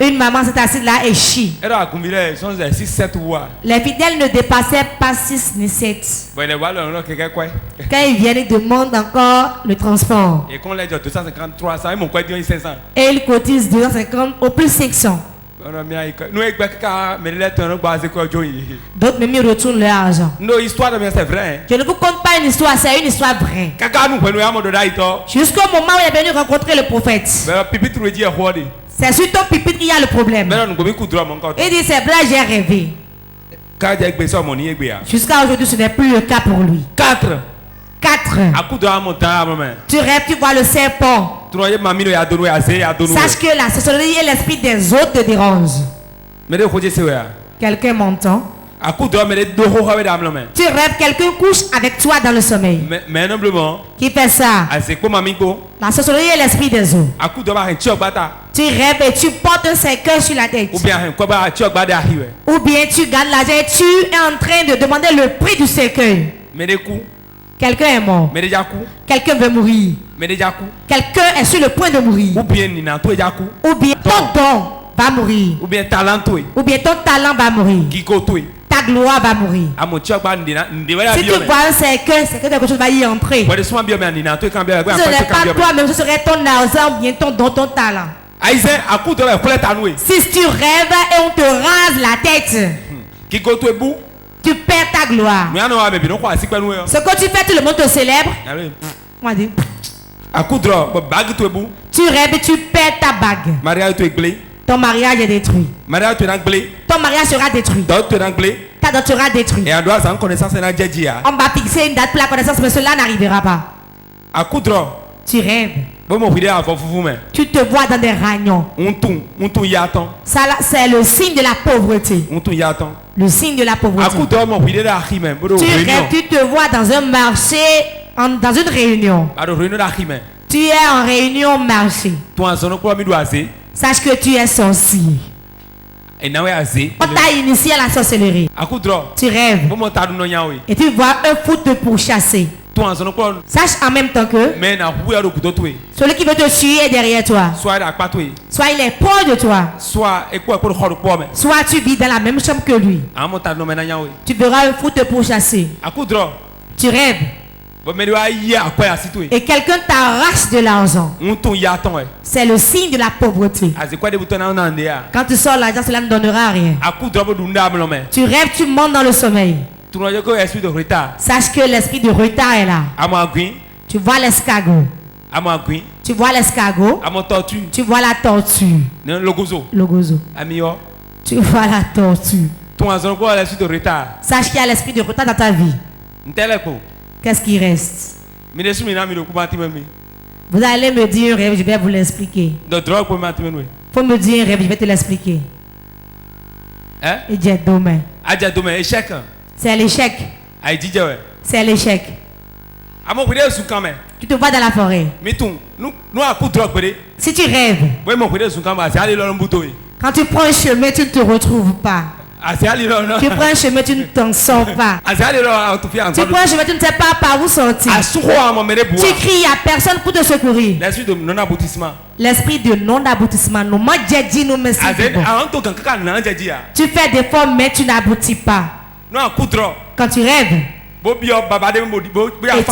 Une maman s'est assise là et chie. Les fidèles ne dépassaient pas 6 ni 7. Quand ils viennent, ils demandent encore le transport. Et ils cotisent 250 au plus 500. D'autres même ils retournent leur argent. Je ne vous conte pas une histoire, c'est une histoire vraie. Jusqu'au moment où il est venu rencontrer le prophète. C'est sur ton pupitre qu'il y a le problème. Il dit c'est vrai, j'ai rêvé. Jusqu'à aujourd'hui ce n'est plus le cas pour lui. 4. Tu rêves, tu vois le serpent. Sache que la sorcellerie et l'esprit des autres te dérangent. Quelqu'un m'entend? Tu rêves, quelqu'un couche avec toi dans le sommeil. Qui fait ça? La sorcellerie et l'esprit des autres. Tu rêves et tu portes un cercueil sur la tête. Ou bien tu gardes l'argent et tu es en train de demander le prix du cercueil. Quelqu'un est mort. Quelqu'un veut mourir. Quelqu'un est sur le point de mourir. Ou bien ton don va mourir. Ou bien ton talent va mourir. Ta gloire va mourir. Si tu vois un cercueil, c'est que quelque chose va y entrer. Ce n'est pas toi-même, ce serait ton argent ou bien ton don, ton talent. Si tu rêves et on te rase la tête, tu perds ta gloire. Ce que tu fais, tout le monde te célèbre. Tu rêves et tu perds ta bague. Ton mariage est détruit. Ton mariage sera détruit. Ta dot sera détruite. On va fixer une date pour la connaissance, mais cela n'arrivera pas. Tu rêves. Tu te vois dans des ragnons. Ça, c'est le signe de la pauvreté. Le signe de la pauvreté. Tu rêves, tu te vois dans un marché, dans une réunion. Tu es en réunion marché. Sache que tu es sorcier. On t'a initié à la sorcellerie. Tu rêves. Et tu vois un fou te pourchasser. Sache en même temps que celui qui veut te tuer est derrière toi. Soit il est proche de toi. Soit tu vis dans la même chambre que lui. Tu verras un fou te pourchasser. Tu rêves. Et quelqu'un t'arrache de l'argent. C'est le signe de la pauvreté. Quand tu sors l'argent, cela ne donnera rien. Tu rêves, tu montes dans le sommeil. Sache que l'esprit de retard est là. Tu vois l'escargot. Tu vois l'escargot. Tu vois la tortue. Le gozo. Tu vois la tortue. Sache qu'il y a l'esprit de retard dans ta vie. Qu'est-ce qui reste? Vous allez me dire un rêve, je vais vous l'expliquer. Faut me dire un rêve, je vais te l'expliquer. Et j'ai demain. C'est l'échec. C'est l'échec. Tu te vois dans la forêt. Si tu rêves, quand tu prends un chemin, tu ne te retrouves pas. Tu prends un chemin, tu ne t'en sors pas. Tu prends un chemin, tu ne sais pas par où sortir. Tu cries à personne pour te secourir. L'esprit de non-aboutissement. Tu fais des formes, mais tu n'aboutis pas. Quand tu rêves, et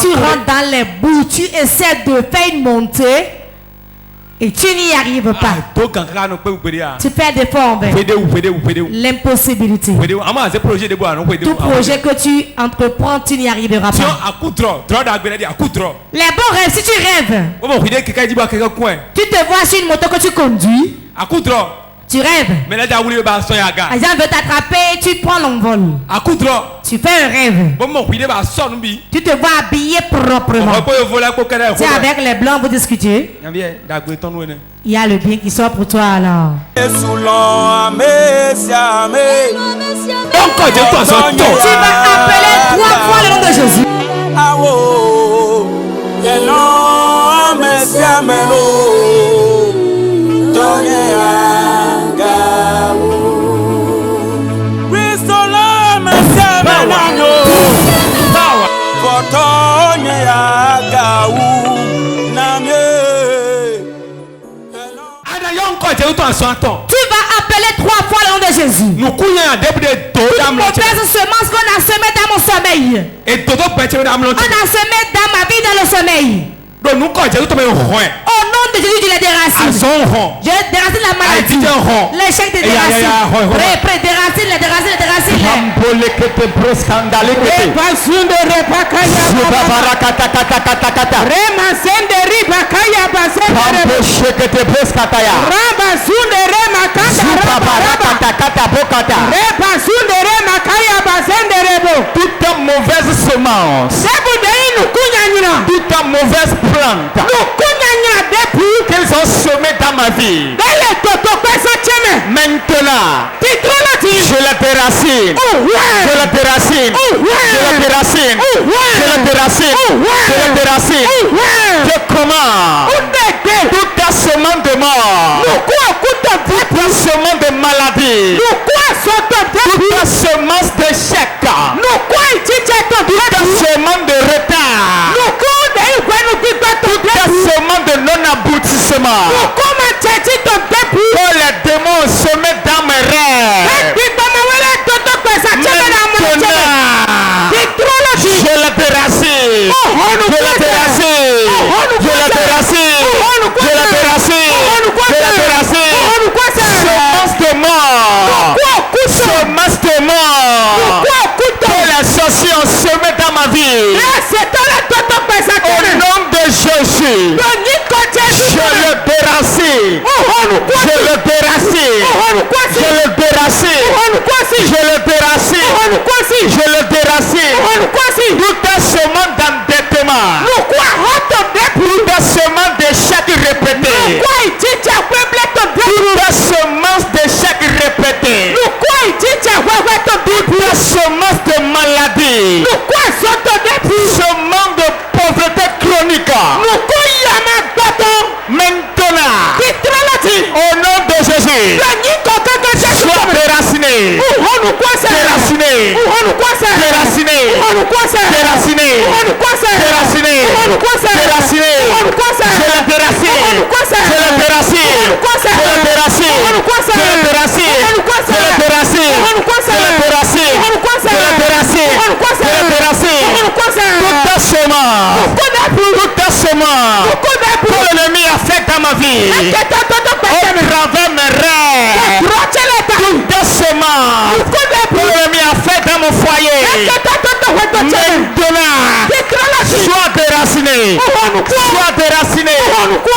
tu rentres dans les bouts, tu essaies de faire une montée. Et tu n'y arrives pas. Tu fais des formes. L'impossibilité. Tout projet que tu entreprends, tu n'y arriveras pas. Les bons rêves, si tu rêves, tu te vois sur une moto que tu conduis. Tu rêves. Les gens veulent t'attraper, tu prends l'envol. Tu fais un rêve. Tu te vois habillé proprement. C'est avec les blancs vous discutez. Il y a le bien qui sort pour toi alors. Tu vas appeler 3 fois le nom de Jésus. Tu vas appeler 3 fois le nom de Jésus. Toute mauvaise semence qu'on a semée dans mon sommeil. On a semé dans ma vie dans le sommeil. Au nom de Jésus, je les déracine. Je déracine la maladie. L'échec des déracines. Déracine, les déracines, les déracines. Toute mauvaise semence, toute mauvaise plante qu'ils ont semé dans ma vie, maintenant je la déracine, je la déracine, je la déracine, je la déracine, je la déracine. Je commence toute ta semence de mort, toute ta semence de maladie, toute ta semence d'échec, toute ta semence de retard, toute ta semence de non-aboutissement. Oh, les démons se mettent dans mes rêves. Je la déracine, je la déracine, je la déracine, je la déracine, je la déracine. Semence de mort, semence de mort. Que les sorciers ont semé dans ma vie. Au nom de Jésus, je le déracine, je le déracine, je le déracine, je le déracine, je le déracine. Toute ta semence d'endettement, toute ta semence d'échec répété, toute ta semence d'échec répété, toute ta semence de maladie, semence de pauvreté chronique. Maintenant, au nom de Jésus, sois déraciné, déraciné, déraciné, déraciné, déraciné, déraciné. Je la déracine, je la déracine, je la déracine, je la déracine, je la déracine, je la déracine, je la déracine, je la déracine. Toute ta semence, toute ta semence que l'ennemi a fait dans ma vie, au travers mes rêves, toute ta semence que l'ennemi a fait dans mon foyer, maintenant, sois déraciné, sois déraciné,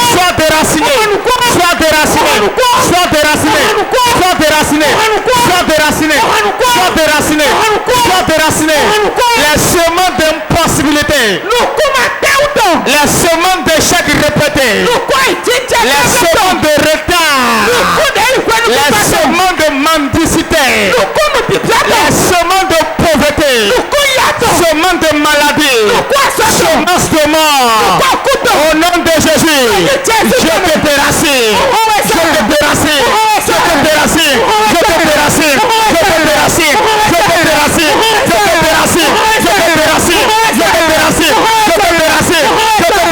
sois déraciné, sois déraciné, sois déraciné, sois déraciné, sois déraciné, sois déraciné, sois déraciné. Les semences d'impossibilité, les semences d'échec répété, les semences de retard, les semences de mendicité, les semences de pauvreté, semences de maladie, semences de mort. Au nom de Jésus, je te déracine, je te déracine, je te déracine, je te déracine, je te déracine, je te déracine, je te déracine, je te déracine, je te déracine, je te déracine, je te déracine, je te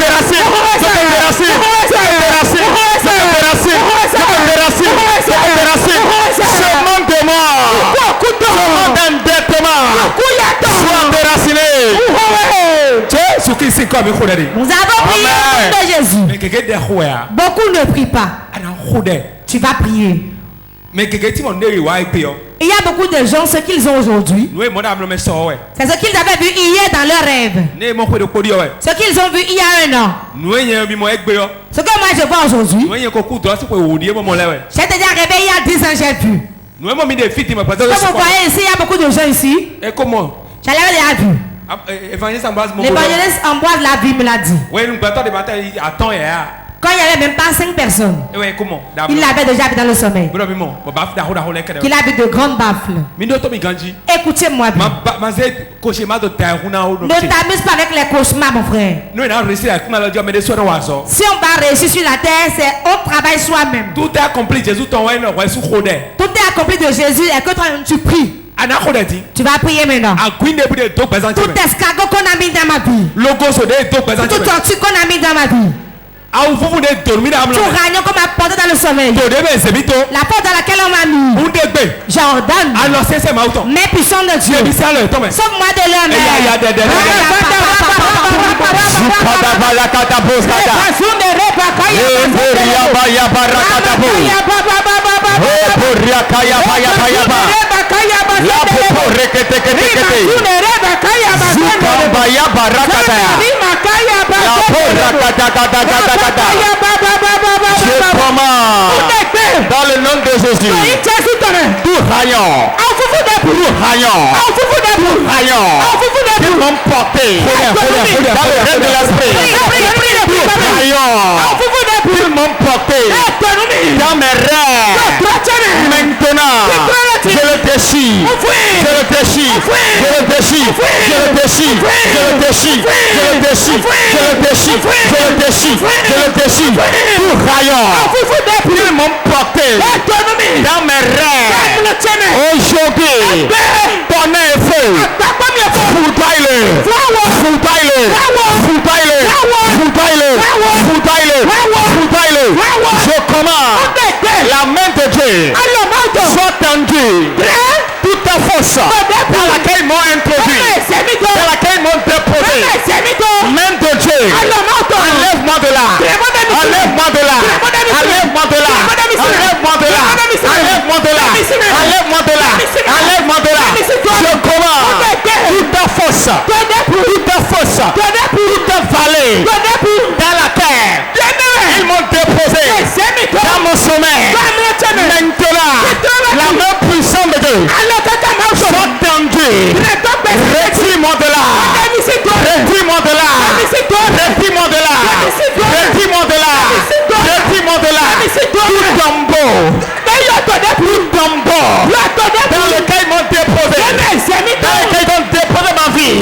déracine, je te déracine, je te déracine, je te déracine, je te déracine. Semence de mort, semence d'endettement, sois déraciné. Nous avons prié au nom de Jésus. Beaucoup ne prient pas. Tu vas prier. Il y a beaucoup de gens, ce qu'ils ont aujourd'hui, c'est ce qu'ils avaient vu hier dans leur rêve. Ce qu'ils ont vu il y a 1 an. Ce que moi je vois aujourd'hui, j'ai déjà réveillé il y a 10 ans, j'ai vu. Comme vous voyez ici, il y a beaucoup de gens ici. Et comment? J'avais déjà vu. L'évangéliste Ambroise la vie me l'a dit. Quand il n'y avait même pas 5 personnes, il l'avait déjà vu dans le sommeil. Il avait de grandes baffles. Écoutez-moi bien. Ne t'amuse pas avec les cauchemars, mon frère. Si on va réussir sur la terre, c'est on travaille soi-même. Tout est accompli de Jésus. Tout est accompli de Jésus et que toi tu pries. Tu vas prier maintenant. Tout escargot qu'on a mis dans ma vie, tout tortue qu'on a mis dans ma vie, tout ragnon qu'on m'a porté dans le sommeil, la porte dans laquelle on m'a mis, j'ordonne, mais puissant de Dieu, sauve-moi de l'homme. Dans le nom de Jésus, tout rayon qui m'ont porté dans le règne de l'esprit, qui m'ont porté dans mes rêves, maintenant je le déchire, je le déchire, je le déchire, je le déchire, je le déchire, je le déchire, je le déchire, je le déchire, je le déchire. Tout rayon qu'ils m'ont porté dans mes rêves, aujourd'hui, tonnerre et feu, foutaille-le, foutaille-le, foutaille-le, foutaille-le, foutaille-le, foutaille-le. Je commande la main de Dieu soit tendue. Toute ta force dans laquelle ils m'ont introduit, dans laquelle ils m'ont déposé, main de Dieu, enlève-moi de là, enlève-moi de là, enlève-moi de là, enlève-moi de là, enlève-moi de là, enlève-moi de là, enlève-moi de là. Je commande toute ta force, toute ta force, toute ta vallée dans la terre. Ils m'ont déposé dans mon sommeil. Maintenant, la main puissante de Dieu soit tendue. Retire-moi de là. Retire-moi de là. Retire-moi de là. Retire-moi de là. Retire-moi de là. Tout tombeau. Tout tombeau dans lequel ils m'ont déposé. Dans lequel ils ont déposé ma vie.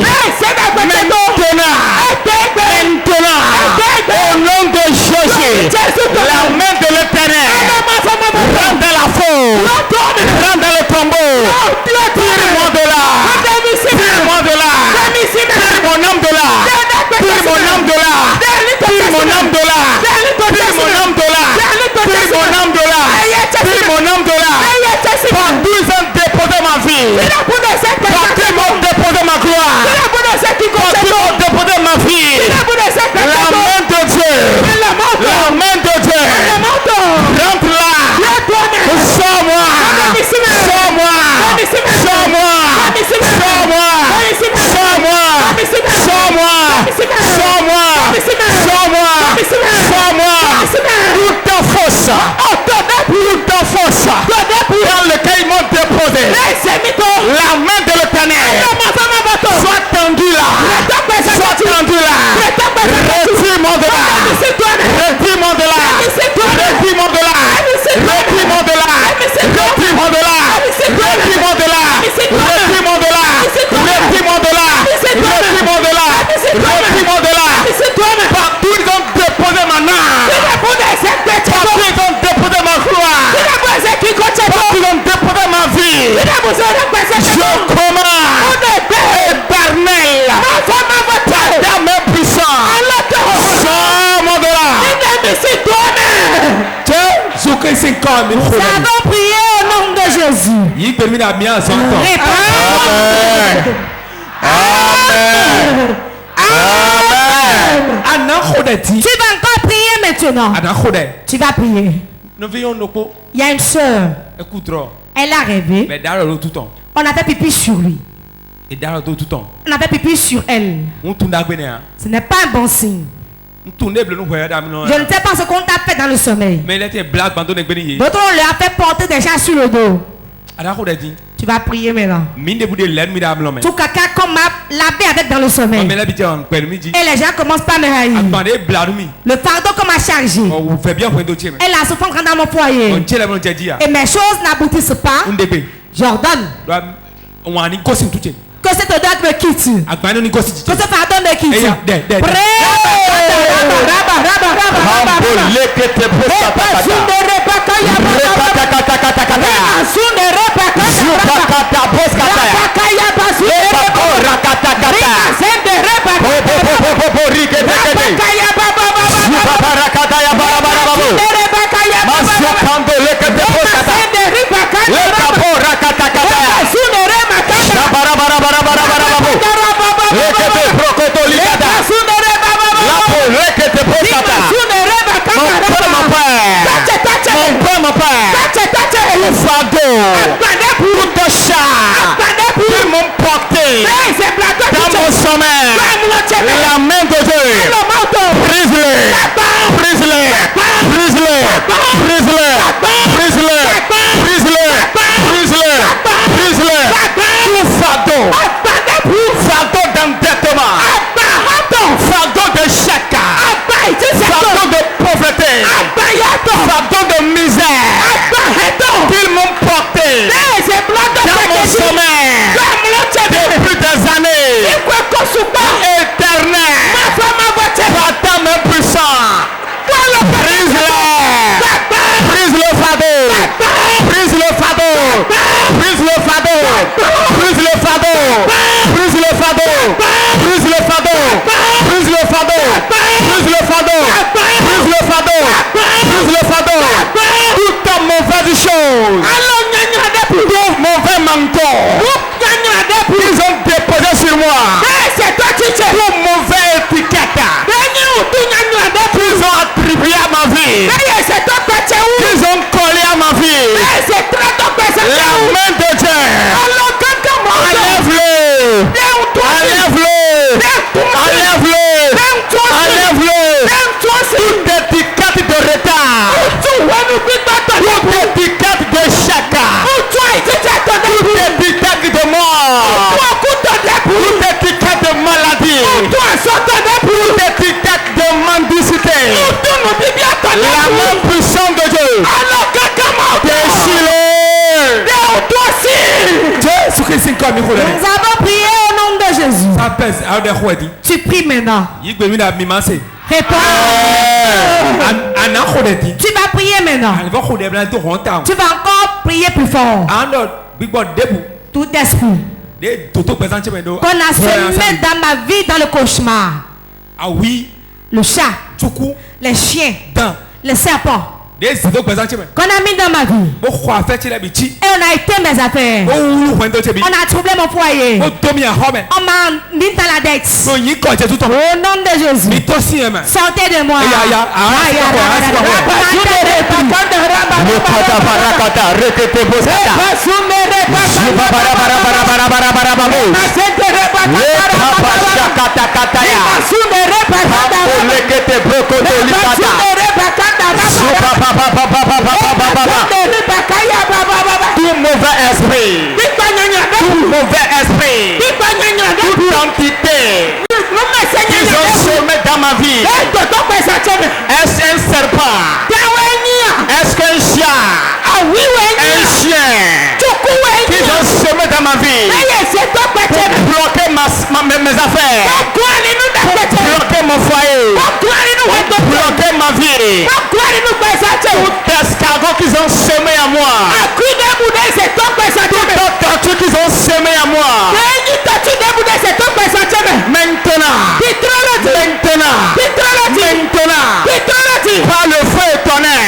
Maintenant, au nom de Jésus, la main de l'Éternel rentre dans la fosse, rentre dans le tombeau. Tire-moi de là, tire-moi de là, tire mon âme de là, tire mon âme de là, tire mon âme de là, tire mon âme de là, tire mon âme de là, tire mon âme de là. Partout ils ont déposé ma vie, partout ils m'ont déposé ma gloire, partout ils m'ont déposé ma vie. La main de Dieu, la main de Dieu, rentre là, sors-moi, sors-moi, sors-moi, sors-moi, sors-moi, sors-moi, sors-moi, sors-moi, sors-moi, toute ta force, toute ta force, dans lequel ils m'ont déposé, la main de l'Éternel, soit tendue là, soit tendue là, retire-moi de là, retire-moi de là, retire-moi de là, retire-moi de là, retire-moi de là, retire-moi de là, retire-moi de là, retire-moi de là, retire-moi de là, retire-moi de là. Partout ils ont déposé ma âme, partout ils ont déposé ma gloire, partout ils ont déposé ma vie. Je commande éternel, ta main puissante, sors-moi de là. Nous avons prié au nom de Jésus. Amen. Amen. Tu vas encore prier maintenant. Tu vas prier. Il y a une soeur. Elle a rêvé. On a fait pipi sur lui. On a fait pipi sur elle. Ce n'est pas un bon signe. Je ne sais pas ce qu'on t'a fait dans le sommeil. D'autres on leur a fait porter des gens sur le dos. Tu vas prier maintenant. Tout caca qu'on m'a lavé avec dans le sommeil. Et les gens commencent pas à me haïr. Le fardeau qu'on m'a chargé. Et la souffrance rentre dans mon foyer. Et mes choses n'aboutissent pas. J'ordonne que cette odeur me quitte. Que ce fardeau me quitte. La main de Dieu, brise-le, brise-le, brise-le, brise-le, brise-le, brise-le, brise-le, brise-le. Tout fardeau, fardeau d'endettement, fardeau de chacun, fardeau de pauvreté, fardeau de misère, qu'ils m'ont porté dans mon sommeil depuis des années. Éternel, Papa me puissant, brise-le, brise le fardeau, brise le fardeau, brise le fardeau, brise le fardeau, brise le fardeau, brise le fardeau, brise le fardeau, brise le fardeau, brise le fardeau, brise le fardeau. Toute mauvaise chose, tout mauvais manteau qu'ils ont déposé sur moi, tout mauvais étiquette qu'ils ont attribué à ma vie, qu'ils ont collé à ma vie, la main de Dieu, enlève-le, enlève-le, enlève-le, enlève-le. Toute étiquette de retard, toute étiquette de chacun, toute étiquette de mort, toute étiquette de maladie, toute étiquette de mendicité, la main puissante de Dieu, déchire-le. Nous avons prié au nom de Jésus. Tu pries maintenant. Réponds. Tu vas prier maintenant. Tu vas encore prier plus fort. Tout esprit qu'on a semé dans ma vie dans le cauchemar. Le chat, les chiens, les serpents qu'on a mis dans ma vie. Et on a éteint mes affaires. On a troublé mon foyer. On m'a mis dans la dette. Au nom de Jésus, sortez de moi. Tout mauvais esprit, tout mauvais esprit, toute entité qu'ils ont semé dans ma vie. Est-ce un serpent? Est-ce qu'un chat? Un chien qu'ils ont semé dans ma vie pour bloquer mes affaires, pour bloquer mon foyer, pour bloquer ma vie. Tout escargot qu'ils ont semé à moi, toute tortue qu'ils ont semé à moi, maintenant, par le feu étonnel,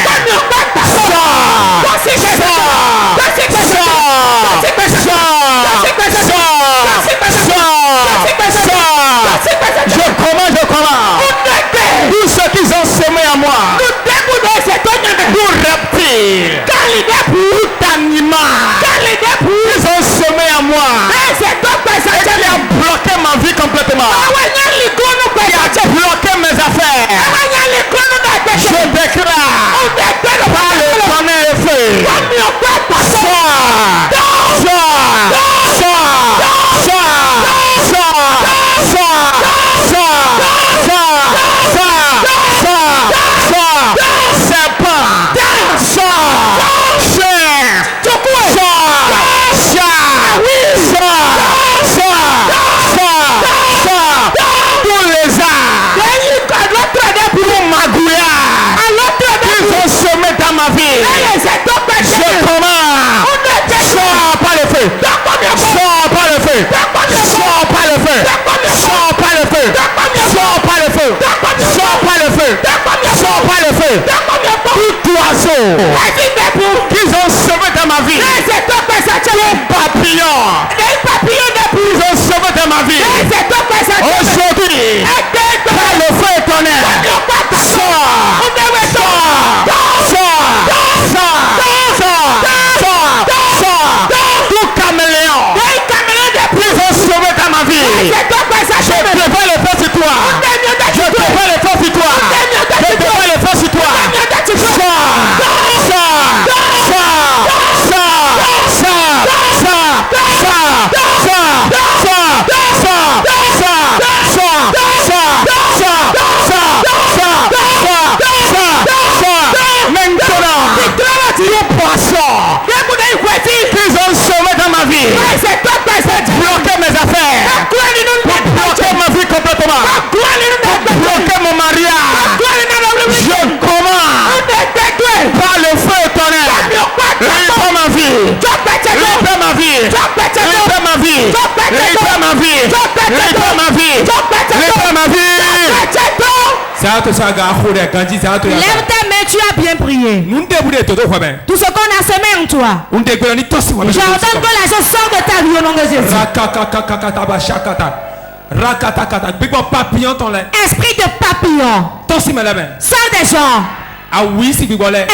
je commande tout ce qu'ils ont semé à moi, tout reptile, tout animal qu'ils ont semé à moi, et qui a bloqué ma vie complètement, qui a bloqué mes affaires. Je déclare par le tonnerre et feu. Tout oiseau qu'ils ont semé dans ma vie, tout papillon qu'ils ont semé dans ma vie, aujourd'hui, par le feu éternel, tout caméléon qu'ils ont semé dans ma vie, je prépare le feu sur toi, je prépare le feu sur toi, je prépare le feu sur toi. Qu'ils ont semé dans ma vie, bloquer mes affaires, bloquer ma vie complètement, bloquer mon mariage. Je commande par le feu éternel, libère ma vie, libère ma vie, libère ma vie, libère ma vie, libère ma vie, libère ma vie. Lève ta main, tu as bien prié. Tout ce qu'on a semé en toi, j'ordonne que la chose sorte de ta vie au nom de Jésus. Esprit de papillon, sors des gens.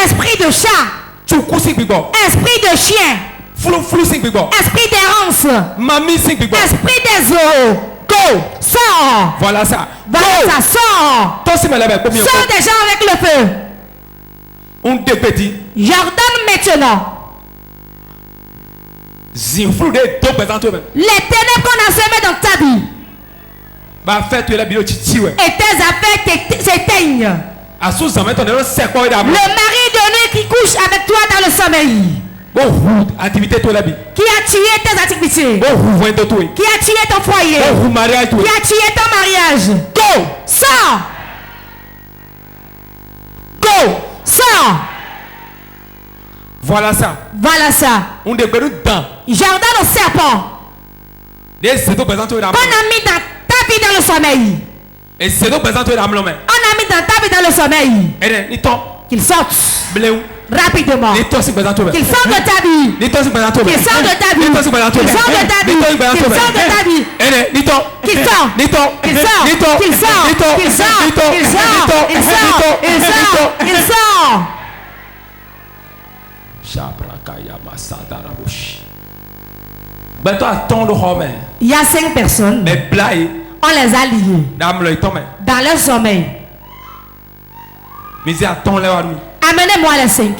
Esprit de chat, esprit de chien, esprit d'errance, esprit des eaux, go, sors. Voilà ça. Voilà ça, sors. Sors des gens avec le feu. J'ordonne maintenant les ténèbres qu'on a semées dans ta vie et tes affaires s'éteignent. Le mari de nuit qui couche avec toi dans le sommeil, qui a tué tes activités, qui a tué ton foyer, qui a tué ton mariage, go, sors, go, sors. Voilà ça. Voilà ça. J'ordonne au serpent qu'on a mis dans ta vie dans le sommeil. On a mis dans ta vie dans le sommeil. Qu'il sorte rapidement. Qu'il sorte de ta vie. Qu'il sorte de ta vie. Qu'il sorte de ta vie. Qu'il sorte de ta vie. Qu'il sorte de ta vie. Qu'il sort. Qu'il sort. Qu'il sort. Qu'il sort. Qu'il sort. Il sort. Il sort. Il sort. Il y a 5 personnes. On les a liés dans leur sommeil. Amenez-moi les 5.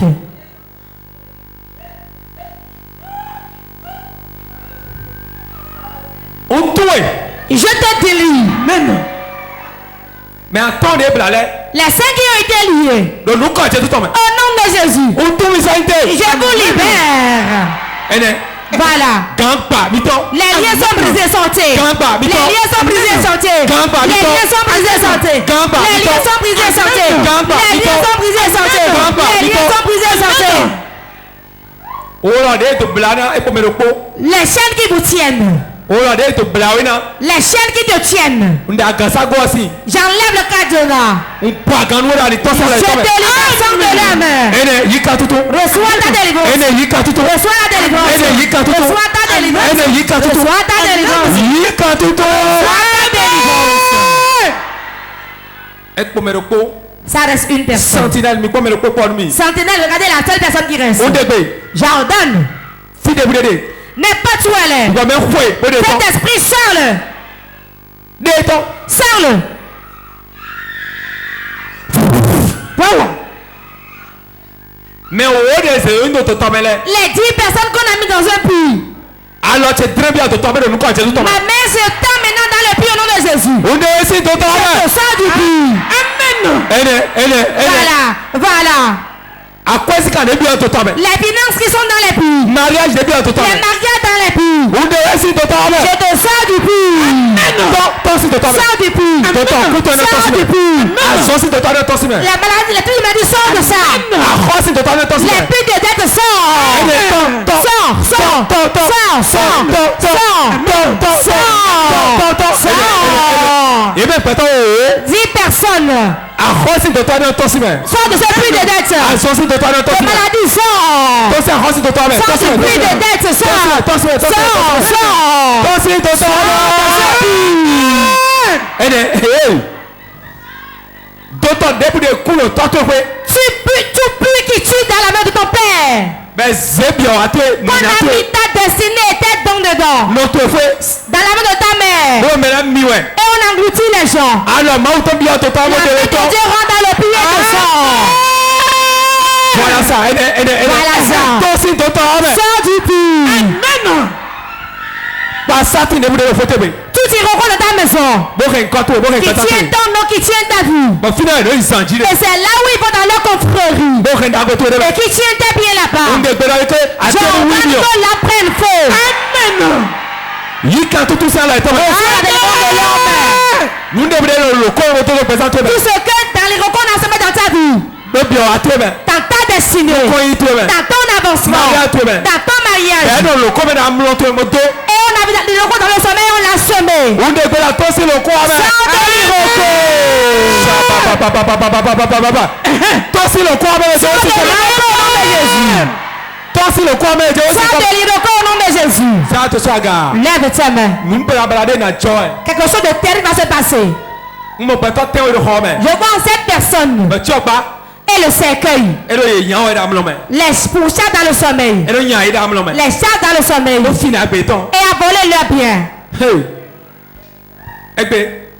Je te délie. Mais attendez, les 5 qui ont été liés au nom de Jésus, je vous libère. Voilà. Les liens sont brisés, sortez. Les liens sont brisés, sortez. Les liens sont brisés, sortez. Les liens sont brisés, sortez. Les liens sont brisés, sortez. Les liens sont brisés, sortez. Les chaînes qui vous tiennent. Les chaînes qui te tiennent. J'enlève le cadenas. Je te libère de l'âme. Reçois ta délivrance. Reçois la délivrance. Reçois ta délivrance. Reçois ta délivrance. Ça reste une personne. Sentinelle, regardez la seule personne qui reste. J'ordonne. N'est pas toi là. Cet esprit, sors-le. Sors-le. Mais au haut des une autre tombe là. Les 10 personnes qu'on a mis dans un puits. Alors tu es très bien de tomber de nous quand Jésus tombe. Ma main se tend maintenant dans le puits au nom de Jésus. On est ici de tomber. Je sors du puits. Amen. Voilà. À quoi est-ce qu'on est bien de tomber? Les finances qui sont dans les puits. Mariage de bien de tomber. Les mariages dans les puits. On est ici de tomber. Je te sors du puits. Sors du puits. Sors du puits. La maladie, les puits de maladie sort de ça. Les puits de dette sort. Et bien, 10 personnes. Sors de ce puits de dette. La maladie sort. Sors du puits de dette. Tu puits qui tue dans la main de ton père. Ton ami, ta destinée était donc dedans. Dans la main de ta mère. Et on engloutit les gens. La main de Dieu rentre dans le puits et te sort. Voilà ça. Sors du puits. Tout ira dans ta maison. Qui tient ton nom, qui tient ta vie. Et c'est là où ils vont dans leur confrérie. Et qui tient tes pieds là-bas. Je que la prenne faux. Amen. Tout ce que dans les recours ensemble dans ta vie. Dans ta destinée. Dans ton avancement. Dans ton mariage. Et on a vu les locaux dans le sommeil, on l'a semé. Au nom de Jésus. Lève tes mains. Quelque chose de terrible va se passer. Je vois cette personne et le cercueil. Les poussades dans le sommeil. Les chats dans le sommeil. Et a volé leurs biens.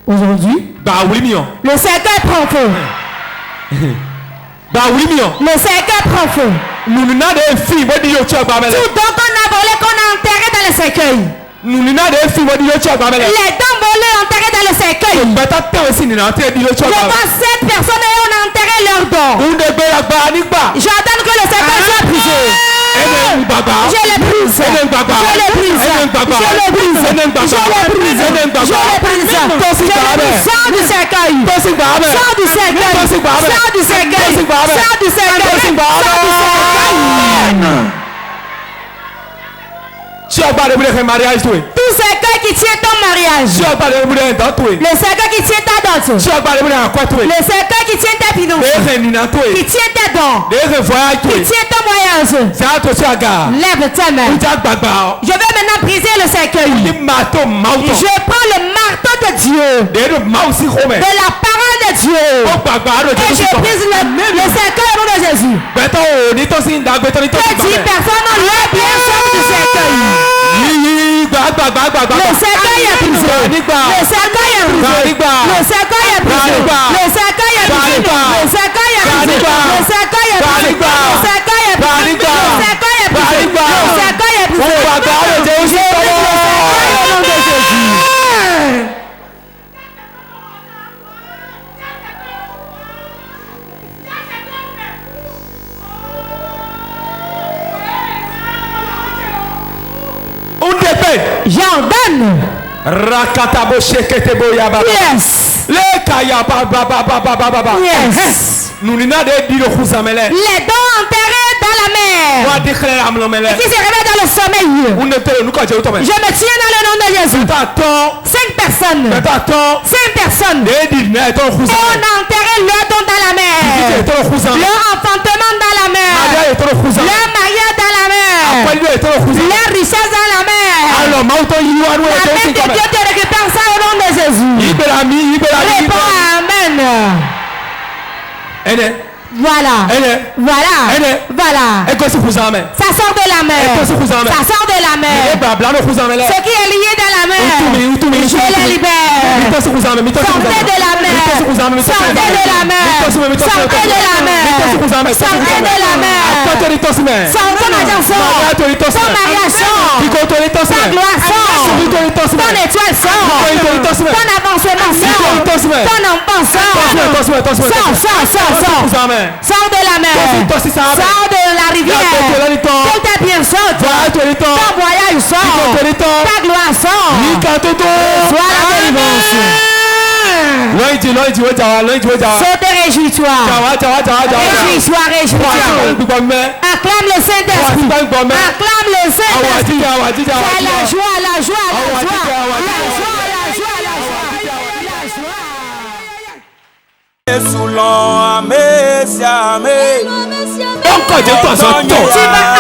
Aujourd'hui, le cercueil prend feu. Le cercueil prend feu. Tout donc qu'on a volé, qu'on a enterré dans le cercueil. Les dents volées enterrées dans le cercueil. Je vois 7 personnes et on a enterré leurs dents. J'attends que le cercueil soit brisé. Je le brise. Sors du cercueil. Sors du cercueil. Tout cercueil qui tient ton mariage. Le cercueil qui tient ta dot. Le cercueil qui tient ta finances. Qui tient tes dons. Qui tient ton voyage. Lève tes mains. Je vais maintenant briser le cercueil. Je prends le marteau de Dieu. De la parole de Dieu. Et je brise le cercueil au nom de Jésus. Que 10 personnes ont leur bien sorti du cercueil. Le cercueil est brisé. Le cercueil est brisé. Le cercueil est brisé. Le cercueil est brisé. Le cercueil est brisé. Le cercueil est brisé. Le cercueil est brisé. Le cercueil est brisé. Le cercueil est brisé. Au nom de Jésus. J'ordonne. Yes. Yes. Les dents enterrées dans la mer. Et qui se réveillent dans le sommeil. Je me tiens dans le nom de Jésus. 5 personnes. 5 personnes. Et on a enterré leur don dans la mer. Leur enfantement dans la mer. Leur mariage dans la mer. Leur richesse dans la mer. La main de Dieu te récupère ça au nom de Jésus. Réponds amen. Voilà. Ça sort de la mer. Ce qui est lié dans la mer, je le libère. Sortez de la mer. mer. Sortez de la mer. Sortez de la mer. Sortez de la mer. Sors ton argent, sors. Ton mariage sort. Ta gloire sort. Ton étoile sort. Ton avancement sort. Ton enfant sort. Sors. Sors de la mer. Sors de la rivière. Tout est bien sort. Ton voyage sort. Ta gloire sort. Sois la délivrance. Saute, réjouis-toi. Réjouis-toi. Acclame le Saint-Esprit. Acclame le Saint-Esprit. C'est la joie. Tu vas